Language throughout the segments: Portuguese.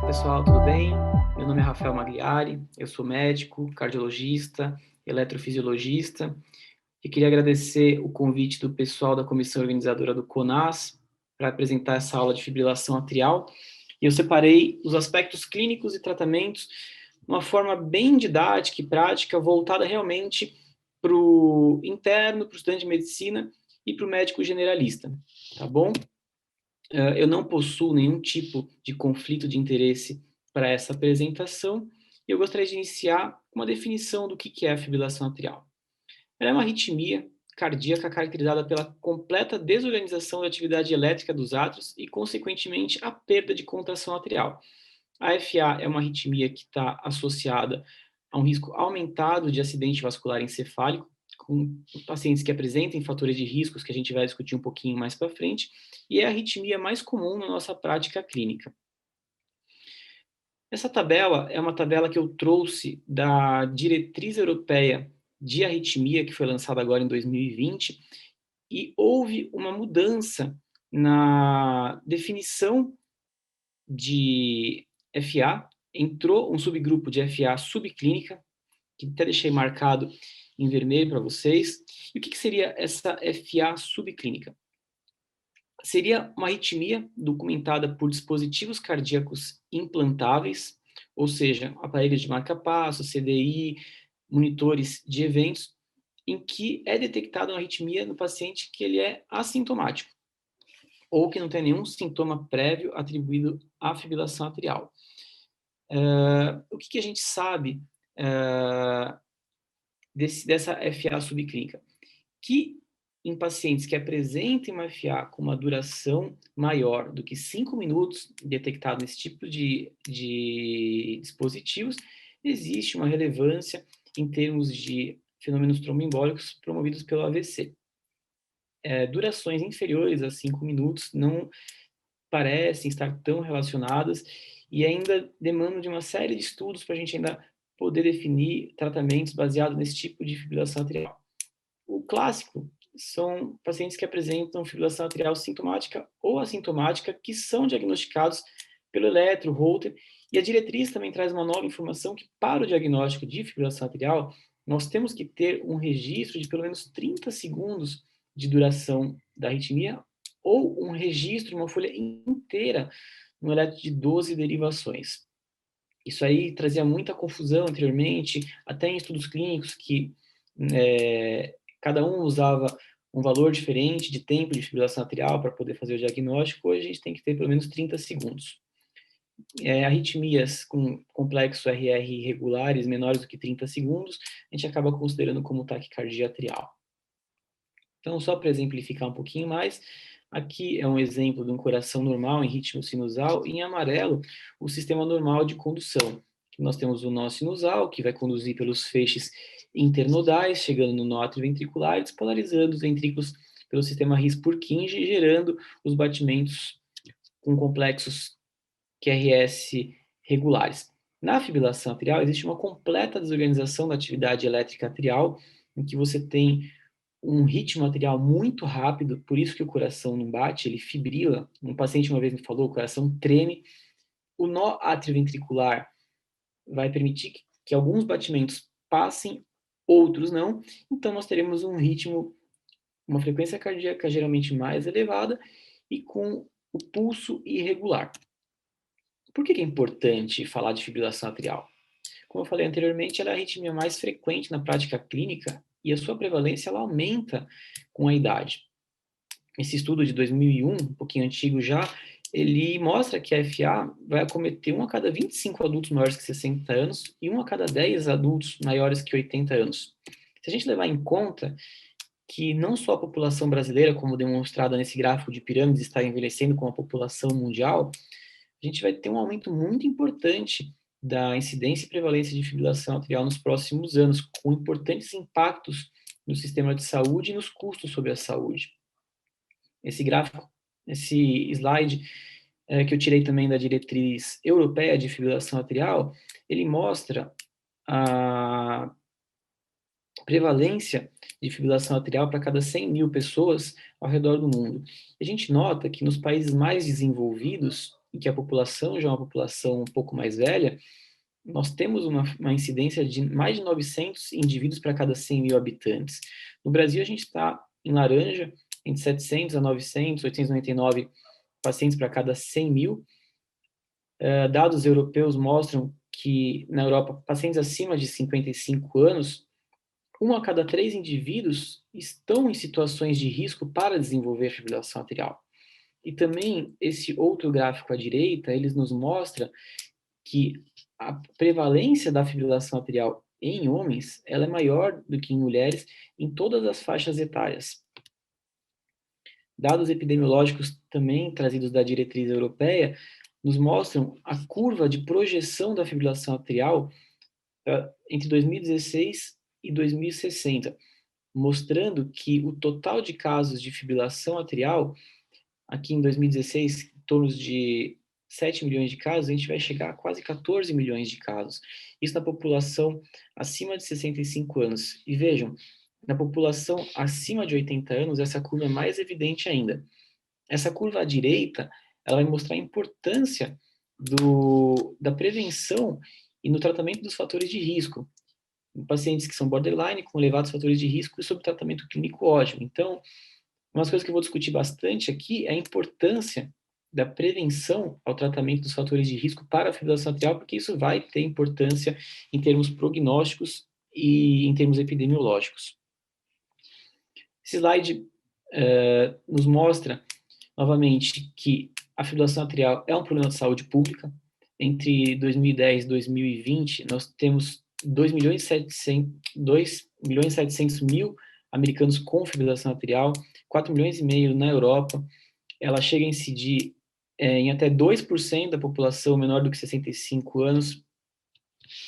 Pessoal, tudo bem? Meu nome é Rafael Magliari, eu sou médico, cardiologista, eletrofisiologista e queria agradecer o convite do pessoal da comissão organizadora do CONAS para apresentar essa aula de fibrilação atrial. E eu separei os aspectos clínicos e tratamentos de uma forma bem didática e prática, voltada realmente para o interno, para o estudante de medicina e para o médico generalista, tá bom? Eu não possuo nenhum tipo de conflito de interesse para essa apresentação e eu gostaria de iniciar com uma definição do que é a fibrilação atrial. Ela é uma arritmia cardíaca caracterizada pela completa desorganização da atividade elétrica dos átrios e, consequentemente, a perda de contração atrial. A FA é uma arritmia que está associada a um risco aumentado de acidente vascular encefálico, com pacientes que apresentem fatores de riscos que a gente vai discutir um pouquinho mais para frente, e é a arritmia mais comum na nossa prática clínica. Essa tabela é uma tabela que eu trouxe da Diretriz Europeia de Arritmia, que foi lançada agora em 2020, e houve uma mudança na definição de FA, entrou um subgrupo de FA subclínica, que até deixei marcado em vermelho para vocês. E o que seria essa FA subclínica? Seria uma arritmia documentada por dispositivos cardíacos implantáveis, ou seja, aparelhos de marca-passo, CDI, monitores de eventos, em que é detectada uma arritmia no paciente que ele é assintomático, ou que não tem nenhum sintoma prévio atribuído à fibrilação atrial. O que a gente sabe dessa FA subclínica? Que em pacientes que apresentem uma FA com uma duração maior do que 5 minutos, detectado nesse tipo de dispositivos, existe uma relevância em termos de fenômenos tromboembólicos promovidos pelo AVC. Durações inferiores a 5 minutos não parecem estar tão relacionadas e ainda demandam de uma série de estudos para a gente ainda poder definir tratamentos baseados nesse tipo de fibrilação atrial. O clássico são pacientes que apresentam fibrilação atrial sintomática ou assintomática, que são diagnosticados pelo eletro, Holter, e a diretriz também traz uma nova informação que, para o diagnóstico de fibrilação atrial, nós temos que ter um registro de pelo menos 30 segundos de duração da arritmia ou um registro, uma folha inteira no eletro de 12 derivações. Isso aí trazia muita confusão anteriormente, até em estudos clínicos que cada um usava um valor diferente de tempo de fibrilação atrial para poder fazer o diagnóstico. Hoje a gente tem que ter pelo menos 30 segundos. Arritmias com complexo RR irregulares menores do que 30 segundos, a gente acaba considerando como taquicardia atrial. Então, só para exemplificar um pouquinho mais, aqui é um exemplo de um coração normal em ritmo sinusal, e em amarelo, o sistema normal de condução. Nós temos o nó sinusal, que vai conduzir pelos feixes internodais, chegando no nó atrioventricular e despolarizando os ventrículos pelo sistema His-Purkinje, gerando os batimentos com complexos QRS regulares. Na fibrilação atrial, existe uma completa desorganização da atividade elétrica atrial, em que você tem um ritmo atrial muito rápido, por isso que o coração não bate, ele fibrila. Um paciente uma vez me falou, o coração treme. O nó atrioventricular vai permitir que alguns batimentos passem, outros não. Então, nós teremos um ritmo, uma frequência cardíaca geralmente mais elevada e com o pulso irregular. Por que é importante falar de fibrilação atrial? Como eu falei anteriormente, ela é a arritmia mais frequente na prática clínica e a sua prevalência ela aumenta com a idade. Esse estudo de 2001, um pouquinho antigo já, ele mostra que a FA vai acometer 1 a cada 25 adultos maiores que 60 anos e 1 a cada 10 adultos maiores que 80 anos. Se a gente levar em conta que não só a população brasileira, como demonstrado nesse gráfico de pirâmides, está envelhecendo com a população mundial, a gente vai ter um aumento muito importante da incidência e prevalência de fibrilação atrial nos próximos anos, com importantes impactos no sistema de saúde e nos custos sobre a saúde. Esse gráfico, esse slide que eu tirei também da diretriz europeia de fibrilação atrial, ele mostra a prevalência de fibrilação atrial para cada 100 mil pessoas ao redor do mundo. A gente nota que nos países mais desenvolvidos, em que a população já é uma população um pouco mais velha, nós temos uma incidência de mais de 900 indivíduos para cada 100 mil habitantes. No Brasil, a gente está em laranja, entre 700 a 900, 899 pacientes para cada 100 mil. Dados europeus mostram que, na Europa, pacientes acima de 55 anos, 1 a cada 3 indivíduos estão em situações de risco para desenvolver fibrilação atrial. E também, esse outro gráfico à direita, ele nos mostra que a prevalência da fibrilação atrial em homens, ela é maior do que em mulheres em todas as faixas etárias. Dados epidemiológicos também trazidos da diretriz europeia nos mostram a curva de projeção da fibrilação atrial entre 2016 e 2060, mostrando que o total de casos de fibrilação atrial, aqui em 2016, em torno de 7 milhões de casos, a gente vai chegar a quase 14 milhões de casos. Isso na população acima de 65 anos. E vejam, na população acima de 80 anos, essa curva é mais evidente ainda. Essa curva à direita, ela vai mostrar a importância da prevenção e no tratamento dos fatores de risco, em pacientes que são borderline, com elevados fatores de risco e sob tratamento clínico ótimo. Então, uma das coisas que eu vou discutir bastante aqui é a importância da prevenção ao tratamento dos fatores de risco para a fibrilação atrial, porque isso vai ter importância em termos prognósticos e em termos epidemiológicos. Esse slide nos mostra, novamente, que a fibrilação atrial é um problema de saúde pública. Entre 2010 e 2020, nós temos 2 milhões e 700 mil americanos com fibrilação atrial, 4 milhões e meio na Europa. Ela chega a incidir em até 2% da população menor do que 65 anos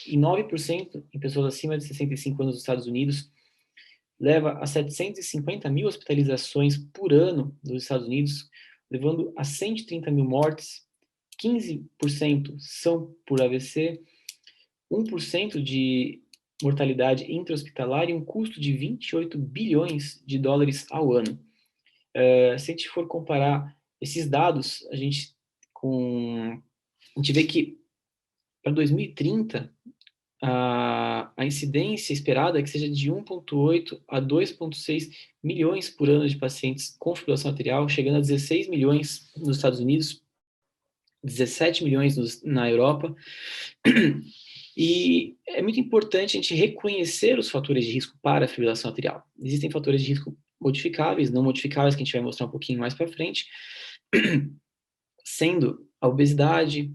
e 9% em pessoas acima de 65 anos nos Estados Unidos. Leva a 750 mil hospitalizações por ano nos Estados Unidos, levando a 130 mil mortes. 15% são por AVC, 1% de mortalidade intra-hospitalar e um custo de 28 bilhões de dólares ao ano. Se a gente for comparar esses dados, a gente vê que para 2030, a incidência esperada é que seja de 1,8 a 2,6 milhões por ano de pacientes com fibrilação atrial, chegando a 16 milhões nos Estados Unidos, 17 milhões na Europa. E é muito importante a gente reconhecer os fatores de risco para a fibrilação atrial. Existem fatores de risco modificáveis, não modificáveis, que a gente vai mostrar um pouquinho mais para frente, sendo a obesidade,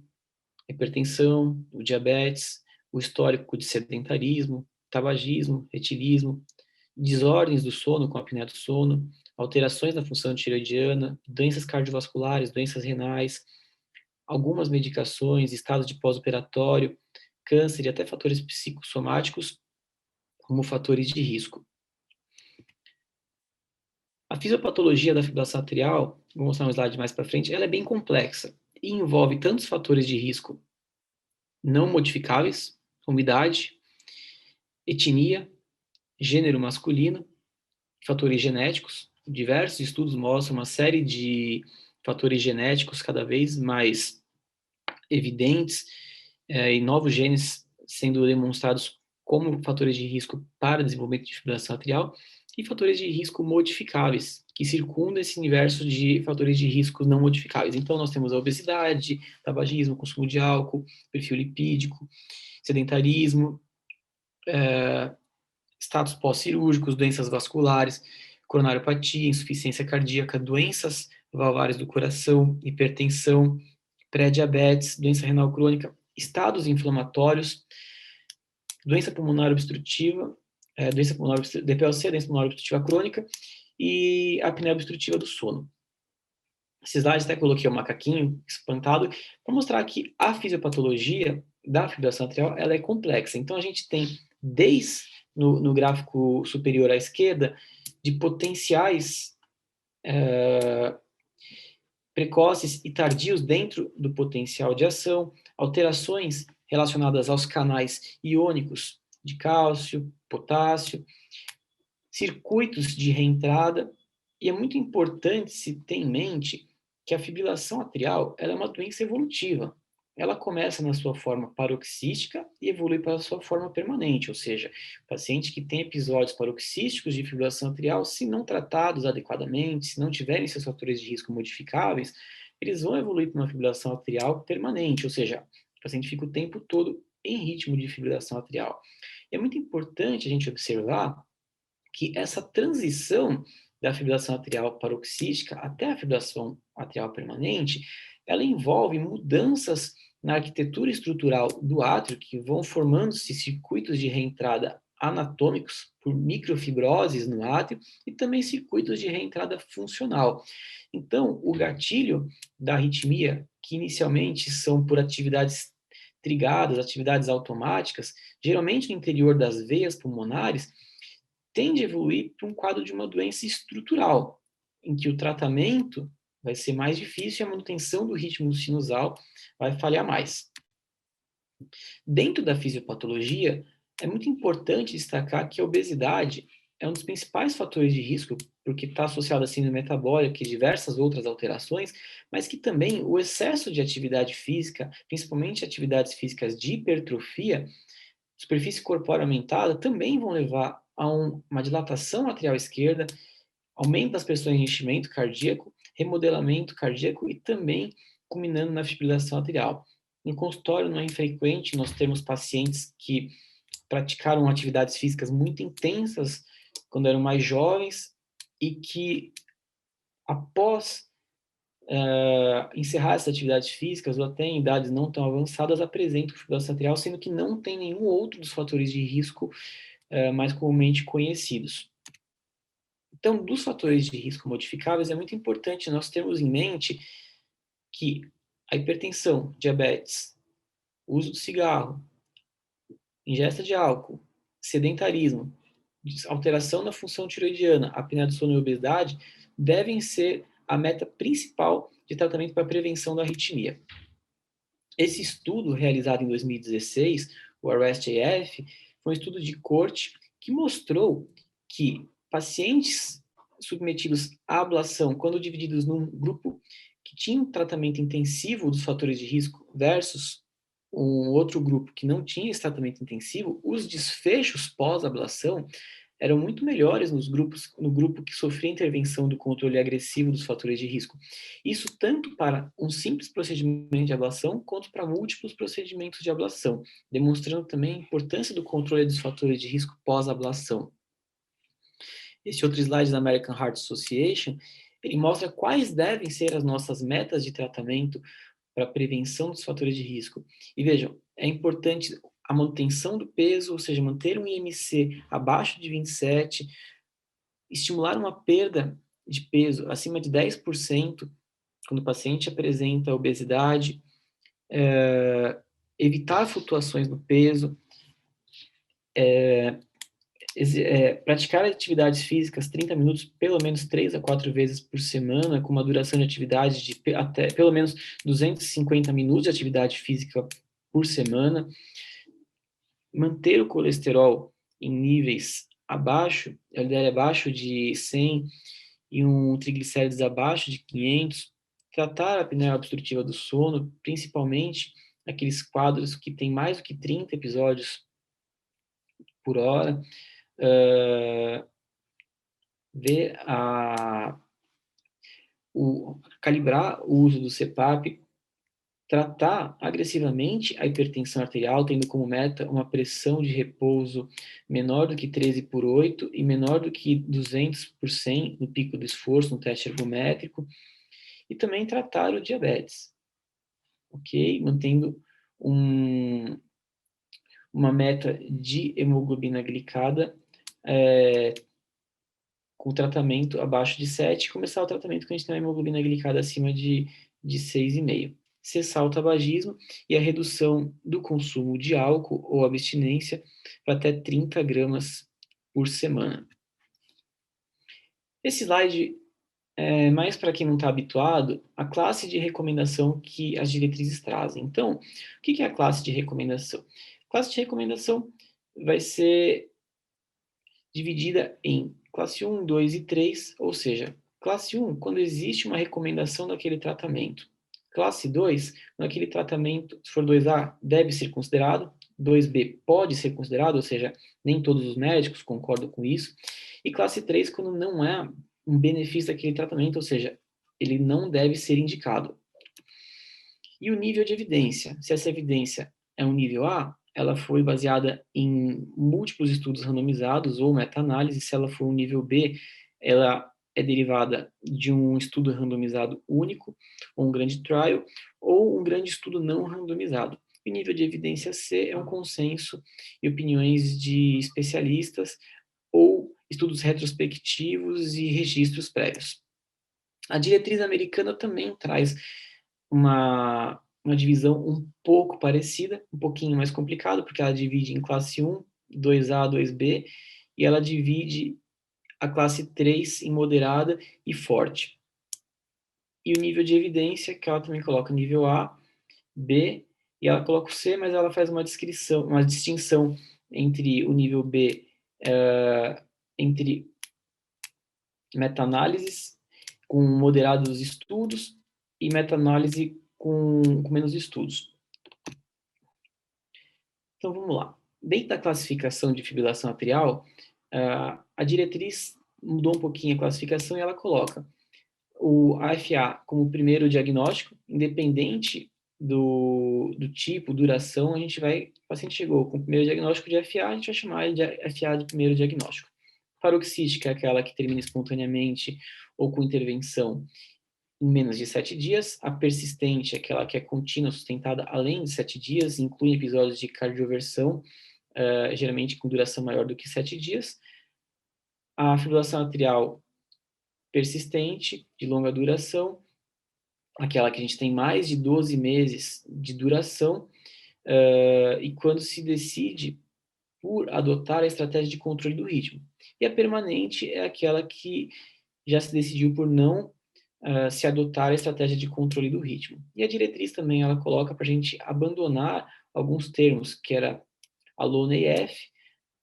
a hipertensão, o diabetes, o histórico de sedentarismo, tabagismo, etilismo, desordens do sono com apneia do sono, alterações na função tiroidiana, doenças cardiovasculares, doenças renais, algumas medicações, estados de pós-operatório, câncer e até fatores psicossomáticos como fatores de risco. A fisiopatologia da fibrilação atrial, vou mostrar um slide mais para frente, ela é bem complexa e envolve tantos fatores de risco não modificáveis, como idade, etnia, gênero masculino, fatores genéticos. Diversos estudos mostram uma série de fatores genéticos cada vez mais evidentes e novos genes sendo demonstrados como fatores de risco para desenvolvimento de fibrilação atrial e fatores de risco modificáveis, que circundam esse universo de fatores de risco não modificáveis. Então, nós temos a obesidade, tabagismo, consumo de álcool, perfil lipídico, sedentarismo, status pós-cirúrgicos, doenças vasculares, coronariopatia, insuficiência cardíaca, doenças valvares do coração, hipertensão, pré-diabetes, doença renal crônica, estados inflamatórios, doença pulmonar obstrutiva, DPLC, doença pulmonar obstrutiva crônica, e apneia obstrutiva do sono. Esses slides até coloquei o macaquinho espantado para mostrar que a fisiopatologia da fibrilação atrial ela é complexa. Então, a gente tem, desde no gráfico superior à esquerda, de potenciais precoces e tardios dentro do potencial de ação, alterações relacionadas aos canais iônicos de cálcio, potássio, circuitos de reentrada E é muito importante se ter em mente que a fibrilação atrial ela é uma doença evolutiva. Ela começa na sua forma paroxística e evolui para a sua forma permanente, ou seja, pacientes que têm episódios paroxísticos de fibrilação atrial, se não tratados adequadamente, se não tiverem seus fatores de risco modificáveis, eles vão evoluir para uma fibrilação atrial permanente, ou seja, o paciente fica o tempo todo em ritmo de fibrilação atrial. E é muito importante a gente observar que essa transição da fibrilação atrial paroxística até a fibrilação atrial permanente, ela envolve mudanças na arquitetura estrutural do átrio, que vão formando-se circuitos de reentrada anatômicos por microfibroses no átrio e também circuitos de reentrada funcional. Então, o gatilho da arritmia, que inicialmente são por atividades trigadas, atividades automáticas, geralmente no interior das veias pulmonares, tende a evoluir para um quadro de uma doença estrutural, em que o tratamento vai ser mais difícil e a manutenção do ritmo sinusal vai falhar mais. Dentro da fisiopatologia, é muito importante destacar que a obesidade é um dos principais fatores de risco, porque está associado à síndrome metabólica e diversas outras alterações, mas que também o excesso de atividade física, principalmente atividades físicas de hipertrofia, superfície corpórea aumentada, também vão levar a uma dilatação atrial esquerda, aumento das pressões de enchimento cardíaco, remodelamento cardíaco e também culminando na fibrilação atrial. No consultório não é infrequente nós temos pacientes que praticaram atividades físicas muito intensas quando eram mais jovens e que após encerrar essas atividades físicas ou até em idades não tão avançadas apresentam fibrilação atrial, sendo que não tem nenhum outro dos fatores de risco mais comumente conhecidos. Então, dos fatores de risco modificáveis, é muito importante nós termos em mente que a hipertensão, diabetes, uso do cigarro, ingesta de álcool, sedentarismo, alteração na função tiroidiana, apneia do sono e obesidade devem ser a meta principal de tratamento para a prevenção da arritmia. Esse estudo, realizado em 2016, o ARREST-AF, foi um estudo de corte que mostrou que pacientes submetidos à ablação, quando divididos num grupo que tinha um tratamento intensivo dos fatores de risco versus um outro grupo que não tinha esse tratamento intensivo, os desfechos pós-ablação eram muito melhores no grupo que sofria intervenção do controle agressivo dos fatores de risco. Isso tanto para um simples procedimento de ablação, quanto para múltiplos procedimentos de ablação, demonstrando também a importância do controle dos fatores de risco pós-ablação. Esse outro slide da American Heart Association, ele mostra quais devem ser as nossas metas de tratamento para a prevenção dos fatores de risco. E vejam, é importante a manutenção do peso, ou seja, manter um IMC abaixo de 27, estimular uma perda de peso acima de 10% quando o paciente apresenta obesidade, evitar flutuações no peso, praticar atividades físicas 30 minutos, pelo menos 3 a 4 vezes por semana, com uma duração de atividade de até pelo menos 250 minutos de atividade física por semana, manter o colesterol em níveis abaixo, LDL abaixo de 100 e um triglicérides abaixo de 500, tratar a apneia obstrutiva do sono, principalmente aqueles quadros que têm mais do que 30 episódios por hora, calibrar o uso do CPAP, tratar agressivamente a hipertensão arterial, tendo como meta uma pressão de repouso menor do que 13/8 e menor do que 200% no pico do esforço, no teste ergométrico, e também tratar o diabetes, ok? Mantendo uma meta de hemoglobina glicada com tratamento abaixo de 7, começar o tratamento quando a gente tem uma hemoglobina glicada acima de 6,5. Cessar o tabagismo e a redução do consumo de álcool ou abstinência para até 30 gramas por semana. Esse slide é mais para quem não está habituado, a classe de recomendação que as diretrizes trazem. Então, o que é a classe de recomendação? A classe de recomendação vai ser dividida em classe 1, 2 e 3, ou seja, Classe 1, quando existe uma recomendação daquele tratamento. Classe 2, quando aquele tratamento, se for 2A, deve ser considerado, 2B pode ser considerado, ou seja, nem todos os médicos concordam com isso. E classe 3, quando não é um benefício daquele tratamento, ou seja, ele não deve ser indicado. E o nível de evidência, se essa evidência é um nível A, ela foi baseada em múltiplos estudos randomizados ou meta-análise. Se ela for um nível B, ela é derivada de um estudo randomizado único, ou um grande trial, ou um grande estudo não randomizado. E o nível de evidência C é um consenso e opiniões de especialistas ou estudos retrospectivos e registros prévios. A diretriz americana também traz uma divisão um pouco parecida, um pouquinho mais complicado, porque ela divide em classe 1, 2A, 2B, e ela divide a classe 3 em moderada e forte. E o nível de evidência, que ela também coloca nível A, B, e ela coloca o C, mas ela faz uma descrição, uma distinção entre o nível B, entre meta-análises com moderados estudos e meta-análise com menos estudos. Então, vamos lá. Dentro da classificação de fibrilação atrial, a diretriz mudou um pouquinho a classificação e ela coloca o AFA como primeiro diagnóstico, independente do tipo, duração, o paciente chegou com o primeiro diagnóstico de FA, a gente vai chamar de FA de primeiro diagnóstico. Paroxística é aquela que termina espontaneamente ou com intervenção em menos de 7 dias. A persistente é aquela que é contínua, sustentada além de 7 dias, inclui episódios de cardioversão, geralmente com duração maior do que 7 dias. A fibrilação atrial persistente, de longa duração, aquela que a gente tem mais de 12 meses de duração, e quando se decide por adotar a estratégia de controle do ritmo. E a permanente é aquela que já se decidiu por não se adotar a estratégia de controle do ritmo. E a diretriz também ela coloca para a gente abandonar alguns termos, que era a LONA-EF,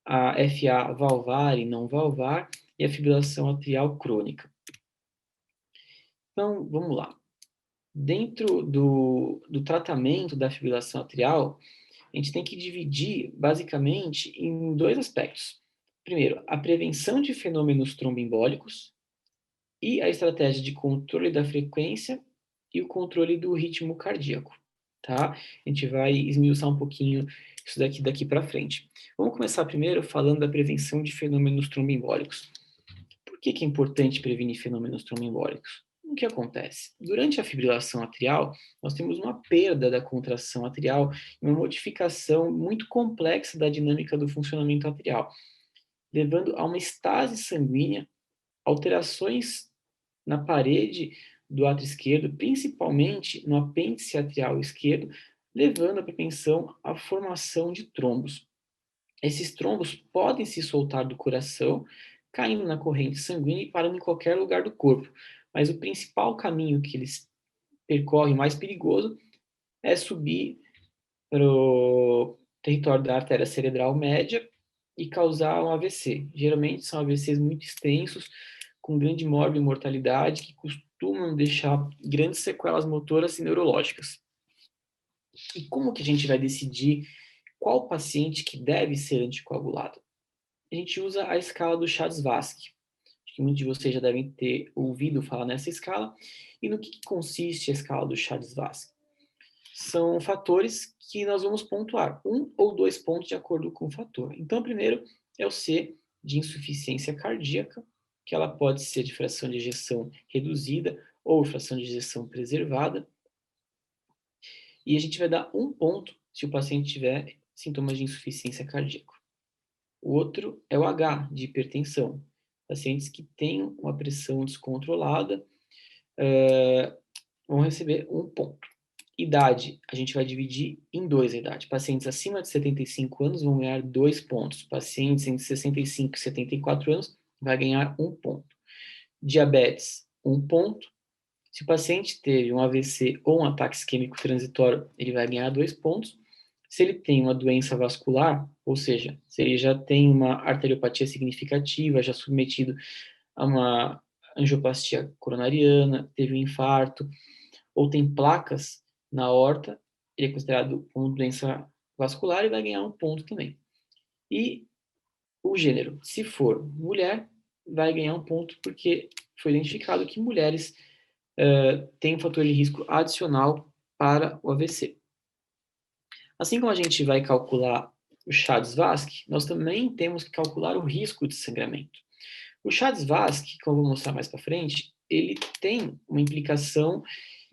a FA valvar e não valvar, e a fibrilação atrial crônica. Então, vamos lá. Dentro do tratamento da fibrilação atrial, a gente tem que dividir, basicamente, em dois aspectos. Primeiro, a prevenção de fenômenos tromboembólicos e a estratégia de controle da frequência e o controle do ritmo cardíaco, tá? A gente vai esmiuçar um pouquinho isso daqui para frente. Vamos começar primeiro falando da prevenção de fenômenos tromboembólicos. Por que é importante prevenir fenômenos tromboembólicos? O que acontece? Durante a fibrilação atrial, nós temos uma perda da contração atrial e uma modificação muito complexa da dinâmica do funcionamento atrial, levando a uma estase sanguínea, alterações na parede do átrio esquerdo, principalmente no apêndice atrial esquerdo, levando a propensão à formação de trombos. Esses trombos podem se soltar do coração, caindo na corrente sanguínea e parando em qualquer lugar do corpo. Mas o principal caminho que eles percorrem, mais perigoso, é subir para o território da artéria cerebral média e causar um AVC. Geralmente são AVCs muito extensos, com grande morte e mortalidade, que costumam deixar grandes sequelas motoras e neurológicas. E como que a gente vai decidir qual paciente que deve ser anticoagulado? A gente usa a escala do Chades-Vasque. Acho que muitos de vocês já devem ter ouvido falar nessa escala. E no que consiste a escala do Chades-Vasque? São fatores que nós vamos pontuar, 1 ou 2 pontos de acordo com o fator. Então, o primeiro é o C, de insuficiência cardíaca, que ela pode ser de fração de ejeção reduzida ou fração de ejeção preservada. E a gente vai dar 1 ponto se o paciente tiver sintomas de insuficiência cardíaca. O outro é o H, de hipertensão. Pacientes que têm uma pressão descontrolada vão receber 1 ponto. Idade, a gente vai dividir em 2 a idade. Pacientes acima de 75 anos vão ganhar 2 pontos. Pacientes entre 65 e 74 anos vai ganhar 1 ponto. Diabetes, 1 ponto. Se o paciente teve um AVC ou um ataque isquêmico transitório, ele vai ganhar 2 pontos. Se ele tem uma doença vascular, ou seja, se ele já tem uma arteriopatia significativa, já submetido a uma angioplastia coronariana, teve um infarto, ou tem placas na aorta, ele é considerado como doença vascular e vai ganhar um ponto também. E o gênero, se for mulher, vai ganhar um ponto porque foi identificado que mulheres têm um fator de risco adicional para o AVC. Assim como a gente vai calcular o Chades-Vasque, nós também temos que calcular o risco de sangramento. O Chades-Vasque, como eu vou mostrar mais para frente, ele tem uma implicação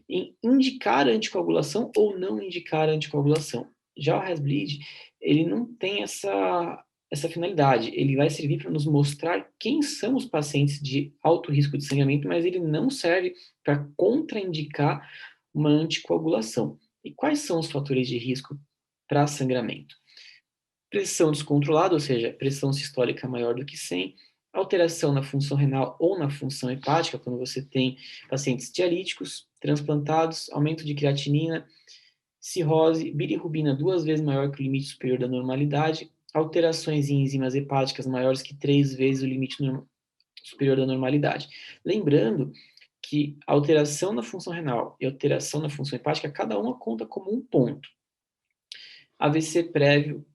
em indicar anticoagulação ou não indicar anticoagulação. Já o Hasbleed, ele não tem essa finalidade. Ele vai servir para nos mostrar quem são os pacientes de alto risco de sangramento, mas ele não serve para contraindicar uma anticoagulação. E quais são os fatores de risco para sangramento? Pressão descontrolada, ou seja, pressão sistólica maior do que 100, alteração na função renal ou na função hepática, quando você tem pacientes dialíticos, transplantados, aumento de creatinina, cirrose, bilirrubina 2 vezes maior que o limite superior da normalidade, alterações em enzimas hepáticas maiores que 3 vezes o limite superior da normalidade. Lembrando que a alteração na função renal e alteração na função hepática, cada uma conta como um ponto. AVC prévio,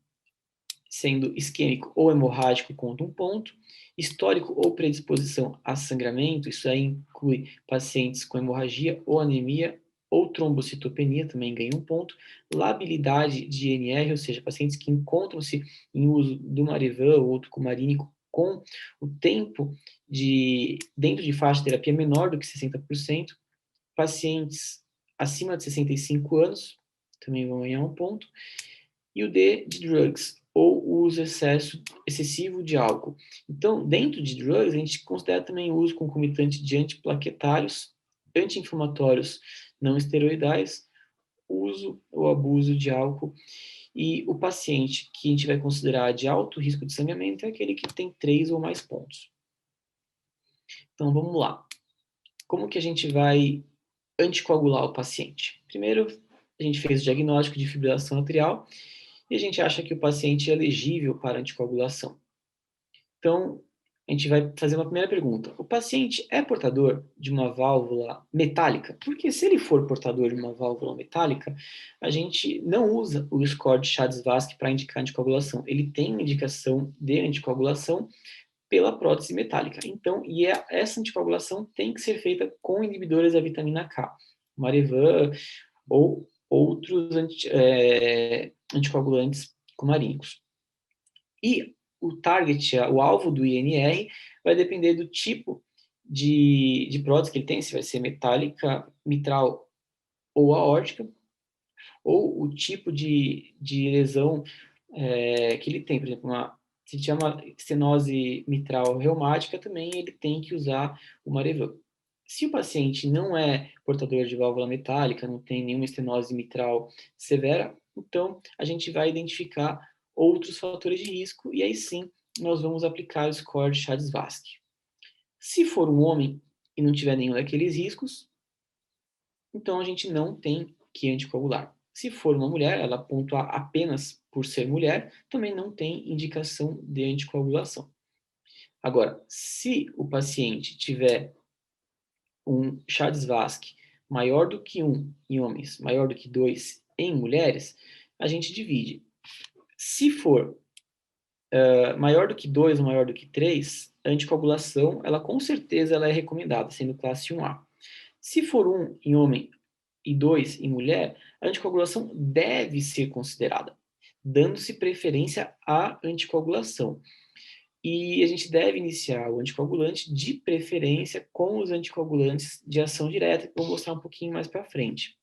sendo isquêmico ou hemorrágico, conta um ponto. Histórico ou predisposição a sangramento, isso aí inclui pacientes com hemorragia ou anemia ou trombocitopenia, também ganha um ponto. Labilidade de INR, ou seja, pacientes que encontram-se em uso do Marevan ou outro cumarínico com o tempo dentro de faixa de terapia menor do que 60%. Pacientes acima de 65 anos, também vão ganhar um ponto. E o D de drugs, ou o uso excessivo de álcool. Então, dentro de drugs, a gente considera também o uso concomitante de antiplaquetários, anti-inflamatórios não esteroidais, uso ou abuso de álcool. E o paciente que a gente vai considerar de alto risco de sangramento é aquele que tem 3 ou mais pontos. Então, vamos lá. Como que a gente vai anticoagular o paciente? Primeiro, a gente fez o diagnóstico de fibrilação atrial e a gente acha que o paciente é elegível para anticoagulação. Então, a gente vai fazer uma primeira pergunta. O paciente é portador de uma válvula metálica? Porque se ele for portador de uma válvula metálica, a gente não usa o score de Chades-Vasque para indicar anticoagulação. Ele tem uma indicação de anticoagulação pela prótese metálica. Então, essa anticoagulação tem que ser feita com inibidores da vitamina K, Marevan ou outros anticoagulantes cumarínicos. E o target, o alvo do INR, vai depender do tipo de prótese que ele tem, se vai ser metálica, mitral ou aórtica, ou o tipo de lesão que ele tem. Por exemplo, se chama estenose mitral reumática, também ele tem que usar o Marevan. Se o paciente não é portador de válvula metálica, não tem nenhuma estenose mitral severa, então a gente vai identificar outros fatores de risco e aí sim nós vamos aplicar o score de Chades-Vasque. Se for um homem e não tiver nenhum daqueles riscos, então a gente não tem que anticoagular. Se for uma mulher, ela pontuar apenas por ser mulher, também não tem indicação de anticoagulação. Agora, se o paciente tiver um Chades-Vasque maior do que 1 em homens, maior do que 2 em mulheres, a gente divide. Se for maior do que 2 ou maior do que 3, a anticoagulação, ela com certeza ela é recomendada, sendo classe 1A. Se for 1 em homem e 2 em mulher, a anticoagulação deve ser considerada, dando-se preferência à anticoagulação. E a gente deve iniciar o anticoagulante de preferência com os anticoagulantes de ação direta, que eu vou mostrar um pouquinho mais para frente.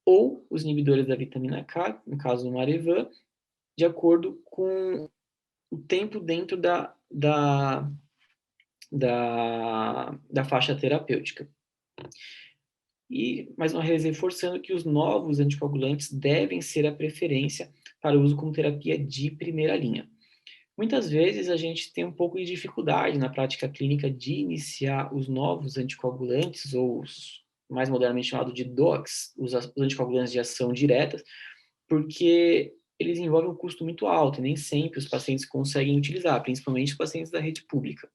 Ou os inibidores da vitamina K, no caso do Marevan, de acordo com o tempo dentro da faixa terapêutica. E, mais uma vez, reforçando que os novos anticoagulantes devem ser a preferência para uso como terapia de primeira linha. Muitas vezes a gente tem um pouco de dificuldade na prática clínica de iniciar os novos anticoagulantes, ou os mais modernamente chamados de DOACs, os anticoagulantes de ação direta, porque eles envolvem um custo muito alto e nem sempre os pacientes conseguem utilizar, principalmente os pacientes da rede pública.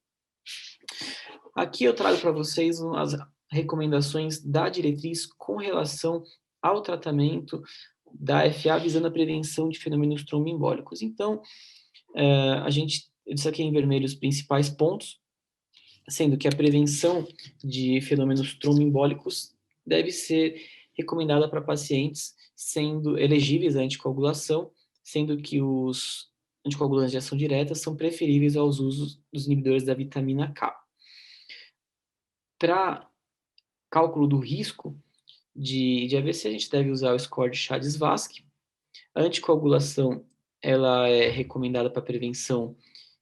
Aqui eu trago para vocês as recomendações da diretriz com relação ao tratamento da FA visando a prevenção de fenômenos tromboembólicos. Então, eu disse aqui em vermelho os principais pontos, sendo que a prevenção de fenômenos tromboembólicos deve ser recomendada para pacientes sendo elegíveis à anticoagulação, sendo que os anticoagulantes de ação direta são preferíveis aos usos dos inibidores da vitamina K. Para cálculo do risco de AVC, a gente deve usar o score de Chades-Vasque. A anticoagulação ela é recomendada para prevenção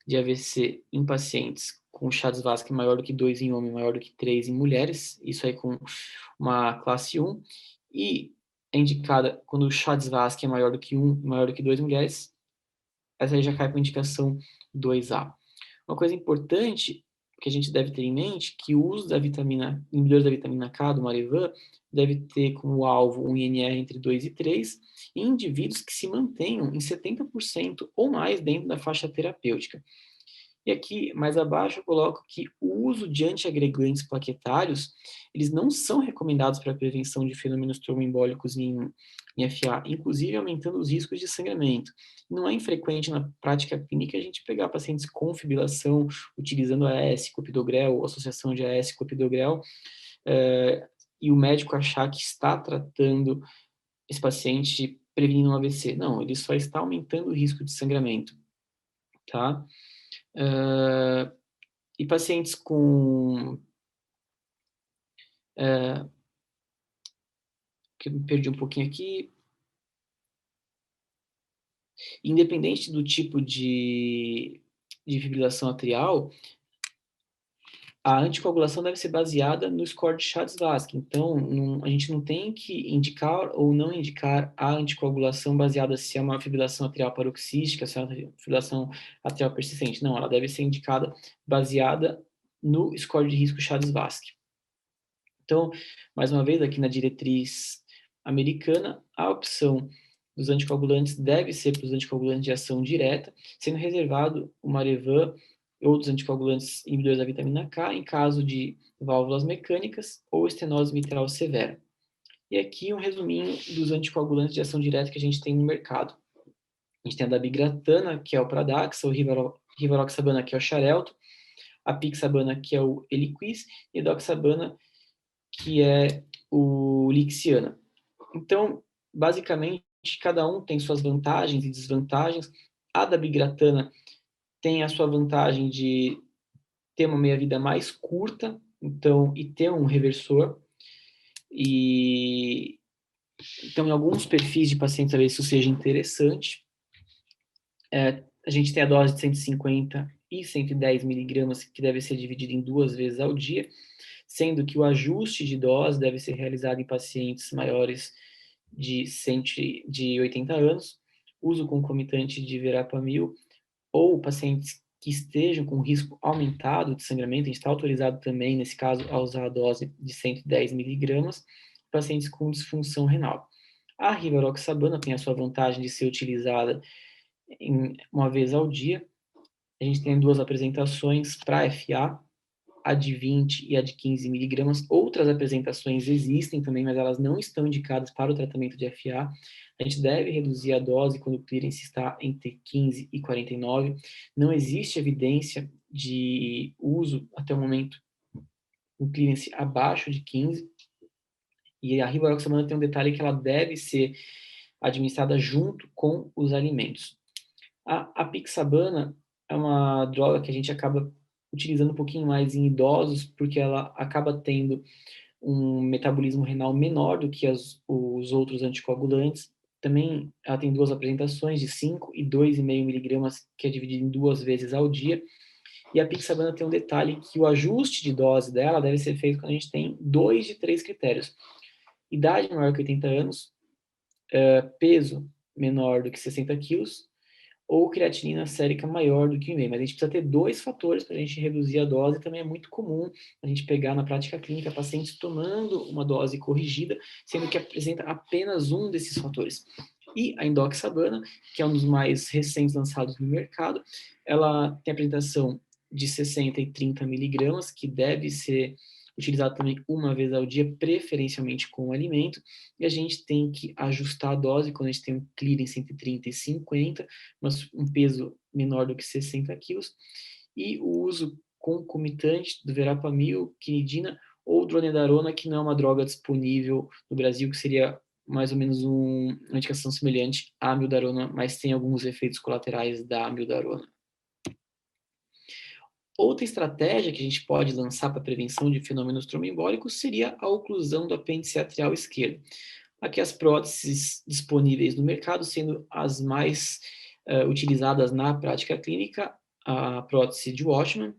de AVC em pacientes com Chades-Vasque maior do que 2 em homem, maior do que 3 em mulheres, isso aí com uma classe 1, e é indicada quando o Chades-Vasque é maior do que 1, maior do que 2 mulheres, essa aí já cai para a indicação 2A. Uma coisa importante que a gente deve ter em mente que o uso da inibidores da vitamina K, do Marevan, deve ter como alvo um INR entre 2 e 3 em indivíduos que se mantenham em 70% ou mais dentro da faixa terapêutica. E aqui, mais abaixo, eu coloco que o uso de antiagregantes plaquetários, eles não são recomendados para a prevenção de fenômenos tromboembólicos em FA, inclusive aumentando os riscos de sangramento. Não é infrequente na prática clínica a gente pegar pacientes com fibrilação utilizando AS, clopidogrel, ou associação de AS clopidogrel, e o médico achar que está tratando esse paciente prevenindo um AVC. Não, ele só está aumentando o risco de sangramento, tá? E pacientes com... que eu me perdi um pouquinho aqui. Independente do tipo de fibrilação atrial, a anticoagulação deve ser baseada no score de Chades-Vasque. Então, a gente não tem que indicar ou não indicar a anticoagulação baseada se é uma fibrilação atrial paroxística, se é uma fibrilação atrial persistente. Não, ela deve ser indicada baseada no score de risco Chades-Vasque. Então, mais uma vez, aqui na diretriz americana, a opção dos anticoagulantes deve ser para os anticoagulantes de ação direta, sendo reservado o Marevan e outros anticoagulantes inibidores da vitamina K em caso de válvulas mecânicas ou estenose mitral severa. E aqui um resuminho dos anticoagulantes de ação direta que a gente tem no mercado. A gente tem a dabigatran, que é o Pradaxa, o rivaroxabana, que é o Xarelto, a pixabana, que é o Eliquis, e a doxabana, que é o Lixiana. Então, basicamente, cada um tem suas vantagens e desvantagens. A dabigatran tem a sua vantagem de ter uma meia-vida mais curta, então, e ter um reversor. E então, em alguns perfis de pacientes, talvez isso seja interessante. A gente tem a dose de 150 e 110 miligramas, que deve ser dividida em 2 vezes ao dia, sendo que o ajuste de dose deve ser realizado em pacientes maiores de 80 anos, uso concomitante de verapamil, ou pacientes que estejam com risco aumentado de sangramento, a gente está autorizado também, nesse caso, a usar a dose de 110 miligramas, pacientes com disfunção renal. A rivaroxabana tem a sua vantagem de ser utilizada uma vez ao dia. A gente tem 2 apresentações para FA, a de 20 e a de 15 miligramas. Outras apresentações existem também, mas elas não estão indicadas para o tratamento de FA. A gente deve reduzir a dose quando o clearance está entre 15 e 49. Não existe evidência de uso, até o momento, um clearance abaixo de 15. E a rivaroxabana tem um detalhe que ela deve ser administrada junto com os alimentos. A pixabana é uma droga que a gente acaba utilizando um pouquinho mais em idosos, porque ela acaba tendo um metabolismo renal menor do que os outros anticoagulantes. Também ela tem 2 apresentações, de 5 e 2,5 miligramas, que é dividido em 2 vezes ao dia. E a pixabana tem um detalhe que o ajuste de dose dela deve ser feito quando a gente tem 2 de 3 critérios. Idade maior que 80 anos, peso menor do que 60 quilos, ou creatinina sérica maior do que 1,5. Mas a gente precisa ter 2 fatores para a gente reduzir a dose. Também é muito comum a gente pegar na prática clínica pacientes tomando uma dose corrigida, sendo que apresenta apenas um desses fatores. E a indoxabana, que é um dos mais recentes lançados no mercado, ela tem apresentação de 60 e 30 miligramas, que deve ser utilizado também uma vez ao dia, preferencialmente com o alimento, e a gente tem que ajustar a dose quando a gente tem um clearance entre 30 e 50, mas um peso menor do que 60 quilos, e o uso concomitante do verapamil, quinidina ou dronedarona, que não é uma droga disponível no Brasil, que seria mais ou menos uma indicação semelhante à amiodarona, mas tem alguns efeitos colaterais da amiodarona. Outra estratégia que a gente pode lançar para a prevenção de fenômenos tromboembólicos seria a oclusão do apêndice atrial esquerdo. Aqui as próteses disponíveis no mercado, sendo as mais utilizadas na prática clínica, a prótese de Watchman,